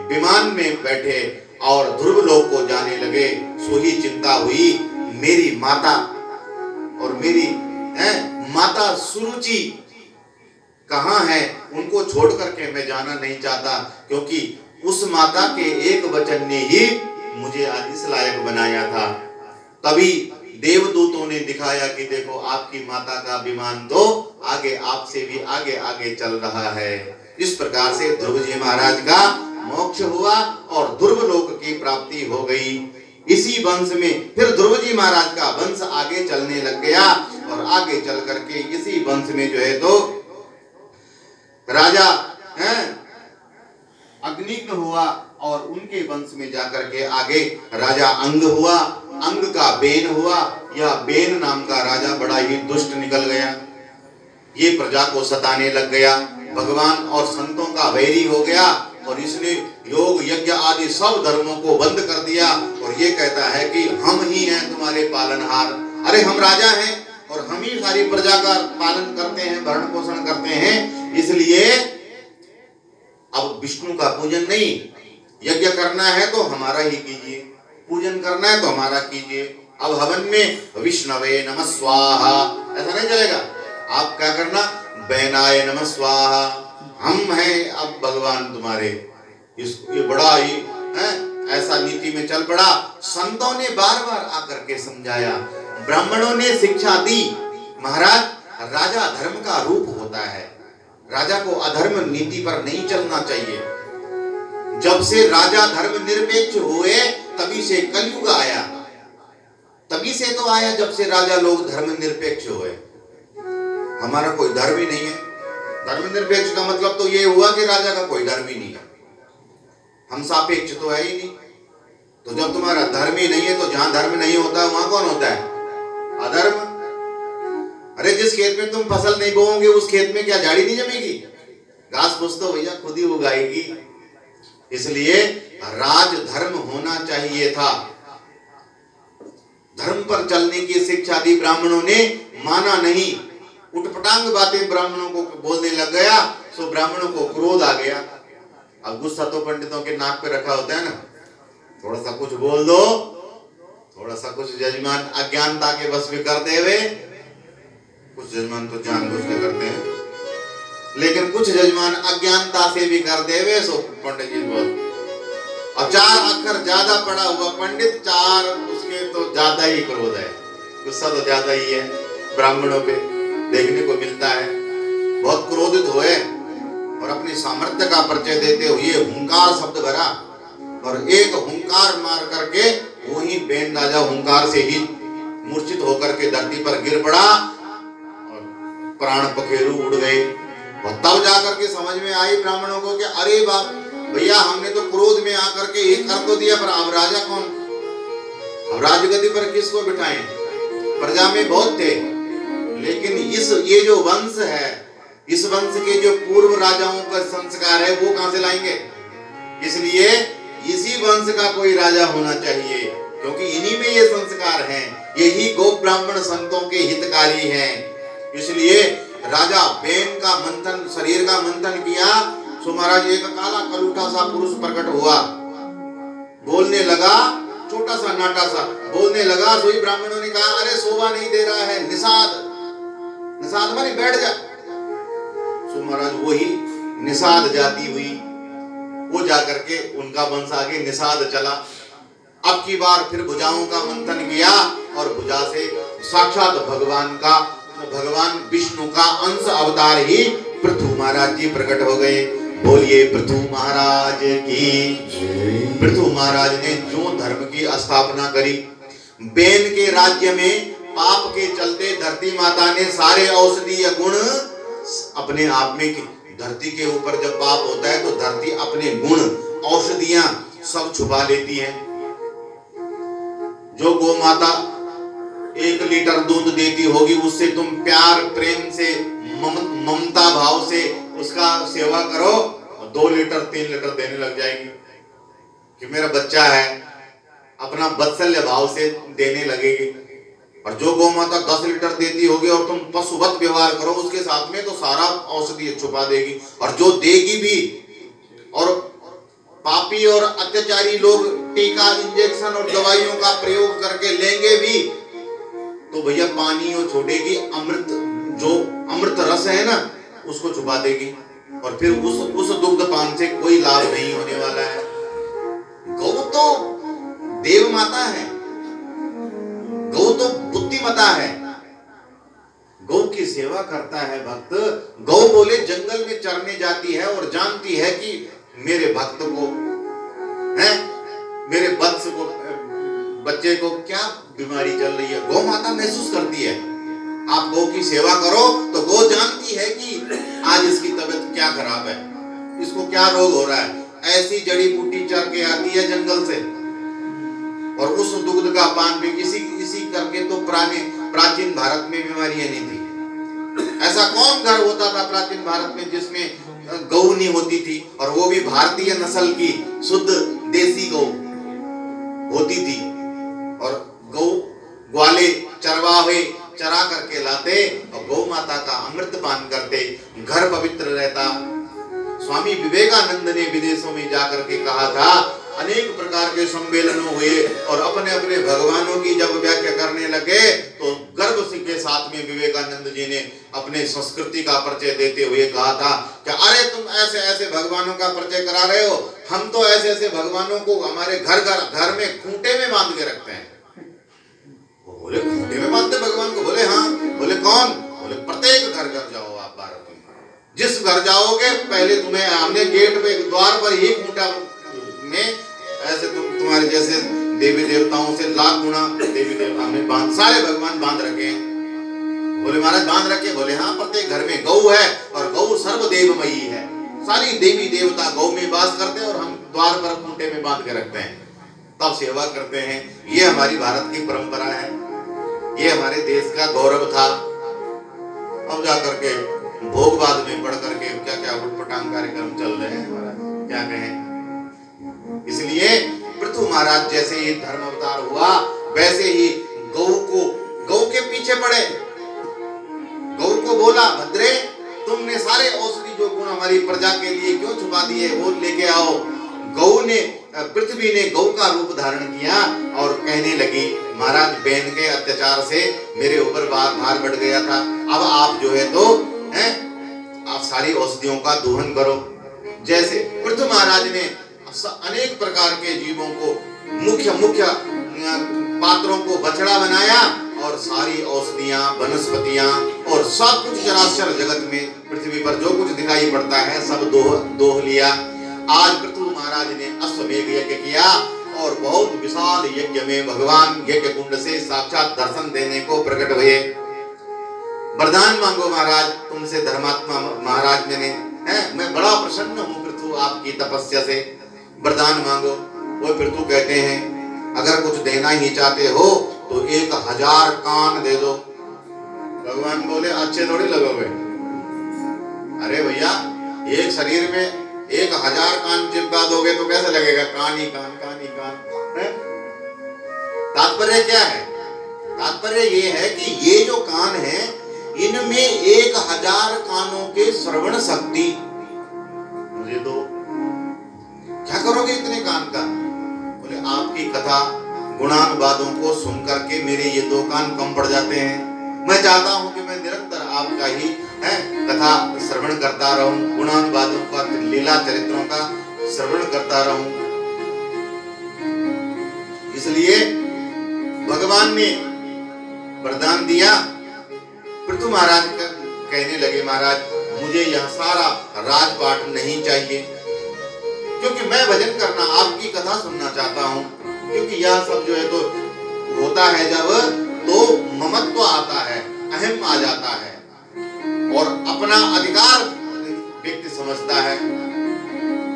विमान में बैठे और ध्रुव लोक को जाने लगे। सो ही चिंता हुई, मेरी माता और मेरी माता सुरुचि कहाँ है? उनको छोड़ करके मैं जाना नहीं चाहता, क्योंकि उस माता के एक वचन ने ही मुझे आज इस लायक बनाया था। तभी देवदूतों ने दिखाया कि देखो आपकी माता का विमान तो आगे आपसे भी आगे आगे चल रहा है। इस प्रकार से ध्रुव जी महाराज का मोक्ष हुआ और ध्रुव लोक की प्राप्ति हो गई। इसी वंश में फिर ध्रुव जी महाराज का वंश आगे चलने लग गया और आगे चल करके इसी वंश में जो है तो राजा अग्निग्न हुआ और उनके वंश में जाकर के आगे राजा अंग हुआ। अंग का बेन हुआ। यह बेन नाम का राजा बड़ा ही दुष्ट निकल गया। ये प्रजा को सताने लग गया, भगवान और संतों का वैरी हो गया और इसने योग यज्ञ आदि सब धर्मों को बंद कर दिया और ये कहता है कि हम ही हैं तुम्हारे पालनहार। अरे हम राजा हैं और हम ही सारी प्रजा का पालन करते हैं, भरण पोषण करते हैं। इसलिए अब विष्णु का पूजन नहीं, यज्ञ करना है तो हमारा ही कीजिए, पूजन करना है तो हमारा कीजिए। अब हवन में विष्णवे नमः स्वाहा ऐसा नहीं चलेगा। आप क्या करना? बैनाय नमः स्वाहा, हम हैं अब भगवान तुम्हारे। ये बड़ा ही ऐसा नीति में चल पड़ा। संतों ने बार बार आकर के समझाया, ब्राह्मणों ने शिक्षा दी, महाराज राजा धर्म का रूप होता है, राजा को अधर्म नीति पर नहीं चलना चाहिए। जब से राजा धर्म निरपेक्ष हुए तभी से कलयुग आया, तभी से तो आया जब से राजा लोग धर्म निरपेक्ष हुए। हमारा कोई धर्म ही नहीं है। धर्म निरपेक्ष का मतलब तो ये हुआ कि राजा का कोई धर्म ही नहीं है, हम सापेक्ष तो है ही नहीं। तो जब तुम्हारा धर्म ही नहीं है तो जहां धर्म नहीं होता वहां कौन होता है? अधर्म। अरे जिस खेत में तुम फसल नहीं बोओगे उस खेत में क्या झाड़ी नहीं जमेगी? घास फूस तो भैया खुद ही उगाएगी। इसलिए राज धर्म होना चाहिए था। धर्म पर चलने की शिक्षा दी, ब्राह्मणों ने माना नहीं। उठपटांग बातें ब्राह्मणों को बोलने लग गया सो ब्राह्मणों को क्रोध आ गया। अब गुस्सा तो पंडितों के नाक पे रखा होता है ना, थोड़ा सा कुछ बोल दो, थोड़ा सा कुछ जजमान अज्ञानता के बस में कर देवे। कुछ जजमान तो जानबूझ के करते हैं, लेकिन कुछ जजमान अज्ञानता से भी कर देवे। सो पंडित जी बोल, और 4 अक्षर ज्यादा पढ़ा हुआ पंडित, 4 उसके तो ज्यादा ही क्रोध है, गुस्सा तो ज्यादा ही है। ब्राह्मणों पे देखने को मिलता है, बहुत क्रोधित हुए और अपनी सामर्थ्य का परिचय देते हुए हुंकार शब्द भरा और एक हुंकार मार करके वही बेन राजा हुंकार से ही मूर्छित होकर के धरती पर गिर पड़ा और प्राण पखेरु उड़ गए। और तब जाकर के समझ में आई ब्राह्मणों को कि अरे बाप भैया, हमने तो क्रोध में आकर के ये कर तो दिया, पर अब राजा कौन, अब राजगद्दी पर किसको बिठाएं? प्रजा में बहुत थे, लेकिन ये जो वंश है, इस वंश के जो पूर्व राजाओं का संस्कार है वो कहां से लाएंगे? इसलिए इसी वंश का कोई राजा होना चाहिए, क्योंकि इन्हीं में ये संस्कार हैं, यही गो ब्राह्मण संतों के हितकारी हैं। इसलिए राजा बेन का मंथन, शरीर का मंथन किया। सो महाराज एक काला कलूटा सा पुरुष प्रकट हुआ, बोलने लगा, छोटा सा नाटा सा बोलने लगा। सोई ब्राह्मणों ने कहा अरे शोभा नहीं दे रहा है, निषाद, निषाद माने बैठ जा। सो महाराज वही निषाद जाति हुई, वो जाकर के उनका वंश आगे निषाद चला। अब की बार फिर भुजाओं का मंथन किया और भुजा से साक्षात भगवान विष्णु का अंश अवतार ही पृथु महाराज जी प्रकट हो गए। बोलिए पृथु महाराज की। पृथु महाराज ने जो धर्म की स्थापना करी, बेन के राज्य में पाप के चलते धरती माता ने सारे औषधीय गुण अपने आप में की। धरती के ऊपर जब पाप होता है तो धरती अपने गुण औषधियां सब छुपा लेती है। जो गौ माता 1 लीटर दूध देती होगी, उससे तुम प्यार प्रेम से ममता भाव से उसका सेवा करो, 2 लीटर 3 लीटर देने लग जाएगी कि मेरा बच्चा है, अपना वात्सल्य भाव से देने लगेगी। और जो गौ माता 10 लीटर देती होगी और तुम पशुवत व्यवहार करो उसके साथ में, तो सारा औषधि छुपा देगी। और जो देगी भी, और पापी और अत्याचारी लोग टीका इंजेक्शन और दवाइयों का प्रयोग करके लेंगे भी, तो भैया पानी वो छोड़ेगी, अमृत, जो अमृत रस है ना, उसको छुपा देगी। और फिर उस दुग्ध पान से कोई लाभ नहीं होने वाला है। गौ तो देव माता है, गौ तो बुद्धिमता है, गौ की सेवा करता है भक्त। गौ बोले जंगल में चरने जाती है और जानती है कि मेरे भक्त को है, मेरे वत्स को, बच्चे को क्या बीमारी चल रही है, गौ माता महसूस करती है। आप गौ की सेवा करो तो गौ जानती है कि आज इसकी तबीयत क्या खराब है, इसको क्या रोग हो रहा है। ऐसी जड़ी बूटी चर के आती है जंगल से, और उस दुग्ध का पान भी इसी करके तो प्राचीन भारत में बीमारियां नहीं थी। ऐसा कौन घर होता था प्राचीन भारत में जिसमें गौ नहीं होती थी, और वो भी भारतीय नस्ल की शुद्ध देसी गौ होती थी। और गौ ग्वाले चरवाहे चरा करके लाते और गौ माता का अमृत पान करते, घर पवित्र रहता। स्वामी विवेकानंद ने विदेशों में जाकर के कहा था, अनेक प्रकार के सम्मेलन हुए और अपने अपने भगवानों की जब व्याख्या करने लगे तो गर्व के साथ में विवेकानंद जी ने अपने संस्कृति का परिचय देते हुए कहा था कि अरे तुम ऐसे ऐसे भगवानों का परिचय करा रहे हो, हम तो ऐसे ऐसे भगवानों को हमारे घर में खूंटे में बांध के रखते हैं। वो बोले खूंटे में बांधते भगवान को? बोले हाँ। बोले कौन? बोले प्रत्येक घर जाओ आप भारत में, जिस घर जाओगे पहले तुम्हें हमने गेट पे द्वार पर ही खूंटा में, ऐसे तुम्हारे जैसे देवी देवताओं से लाख गुना देवी देवता हमने बांध, सारे भगवान बांध रखे हैं। बोले महाराज बांध रखे? बोले हाँ, प्रत्येक घर में गौ है और गौ सर्वदेवमयी है, सारी देवी देवता गौ में वास करते हैं और हम द्वार पर खूंटे में बांध के रखते हैं, तब सेवा करते हैं। ये हमारी भारत की परंपरा है, ये हमारे देश का गौरव था। अब जाकर के भोग बाद में पढ़ करके क्या क्या उटपटांग कार्यक्रम चल रहे हैं, महाराज क्या कहें। इसलिए पृथु महाराज जैसे ही धर्म अवतार हुआ, वैसे ही गौ के पीछे पड़े। गौ को बोला भद्रे, तुमने सारे औषधि जो गुण हमारी प्रजा के लिए क्यों छुपा दिए, वो लेके आओ। गौ ने, पृथ्वी ने गौ का रूप धारण किया और कहने लगी, महाराज बहन के अत्याचार से मेरे ऊपर भार बढ़ गया था, अब आप जो है तो आप सारी औषधियों का दोहन करो। जैसे पृथ्वी महाराज ने अनेक प्रकार के जीवों को, मुख्य पात्रों को बछड़ा बनाया और सारी औषधियां, वनस्पतियां और सब कुछ चराचर जगत में पृथ्वी पर जो कुछ दिखाई पड़ता है सब दोह लिया। आज पृथ्वी महाराज ने अश्वमेघ यज्ञ किया और बहुत विशाल यज्ञ में भगवान यज्ञ कुंड से साक्षात दर्शन देने को प्रकट हुए। वरदान मांगो महाराज तुमसे, धर्मात्मा महाराज मैं बड़ा प्रसन्न हूँ पृथ्वी आपकी तपस्या से, वरदान मांगो। वो पृथ्वी कहते हैं अगर कुछ देना ही चाहते हो तो 1000 कान दे दो। भगवान बोले अच्छे थोड़ी लगोगे, अरे भैया एक शरीर में 1000 कान चिपका दोगे तो कैसे लगेगा, कान ही कान, कान ही कान। तात्पर्य क्या है? तात्पर्य ये है कि ये जो कान है इनमें 1000 कानों के श्रवण शक्ति मुझे दो। क्या करोगे इतने कान का? बोले आपकी कथा गुणानुवादों को सुन करके मेरे ये 2 कान कम पड़ जाते हैं। मैं चाहता हूं कि मैं निरंतर आपका ही कथा श्रवण करता रहूं, गुणानुवादों का, लीला चरित्रों का श्रवण करता रहूं। इसलिए भगवान ने वरदान दिया। पृथ्वी महाराज कहने लगे महाराज मुझे यह सारा राजपाट नहीं चाहिए, क्योंकि मैं भजन करना, आपकी कथा सुनना चाहता हूँ। क्योंकि यह सब जो है तो होता है जब तो ममत्व आता है, अहम आ जाता है और अपना अधिकार व्यक्ति समझता है।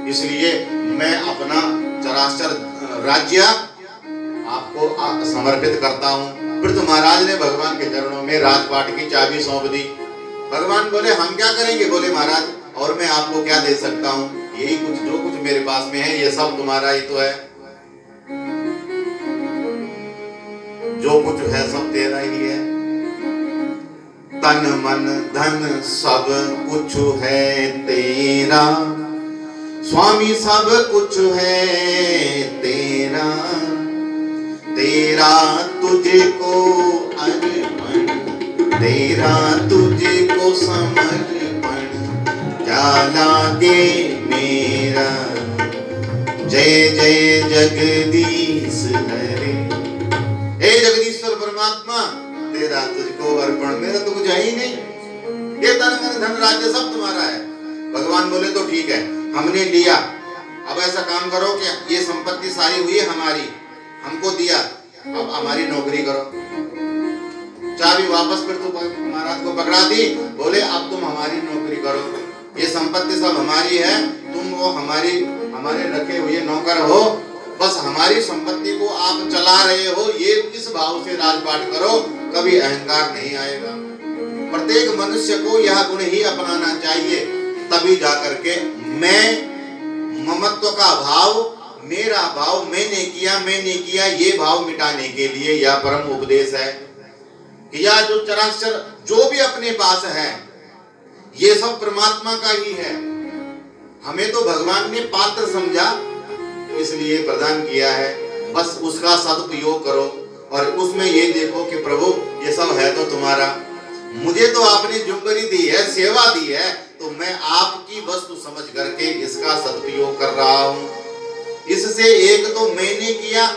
इसलिए मैं अपना चराचर राज्य आपको समर्पित करता हूँ। पृथ्वी महाराज ने भगवान के चरणों में राजपाट की चाबी सौंप दी। भगवान बोले हम क्या करेंगे? बोले महाराज और मैं आपको क्या दे सकता हूँ, यही कुछ जो कुछ मेरे पास में है ये सब तुम्हारा ही तो है, जो कुछ है सब तेरा ही है। तन मन धन सब कुछ है तेरा, स्वामी सब कुछ है तेरा, तेरा तुझको अर्पण, तेरा तुझको समर्पण, क्या लागे मेरा। जय जय जगदीश हरे। हे जगदीश्वर परमात्मा तेरा तुझको अर्पण, मेरा तो कुछ है ही नहीं, ये तन मन धन राज्य सब तुम्हारा है। भगवान बोले तो ठीक है हमने लिया, अब ऐसा काम करो कि ये संपत्ति सारी हुई हमारी, हमको दिया, अब हमारी नौकरी करो। चाबी वापस फिर तो महाराज को पकड़ा दी। बोले अब तुम हमारी नौकरी करो, ये संपत्ति सब हमारी है, तुम वो हमारे रखे हुए नौकर हो, बस हमारी संपत्ति को आप चला रहे हो, ये इस भाव से राजपाट करो, कभी अहंकार नहीं आएगा। प्रत्येक मनुष्य को यह गुण ही अपनाना चाहिए, तभी जाकर के मैं ममत्व का भाव, मेरा भाव, मैंने किया ये भाव मिटाने के लिए यह परम उपदेश है कि यह जो चराचर जो भी अपने पास है ये सब परमात्मा का ही है। हमें तो भगवान ने पात्र समझा इसलिए प्रदान किया है, बस उसका सदुपयोग करो और उसमें ये देखो कि प्रभु ये सब है तो तुम्हारा, मुझे तो आपने जुम्बरी दी है, सेवा दी है, तो मैं आपकी वस्तु समझ करके इसका सदुपयोग कर रहा हूँ। इससे एक तो मैंने किया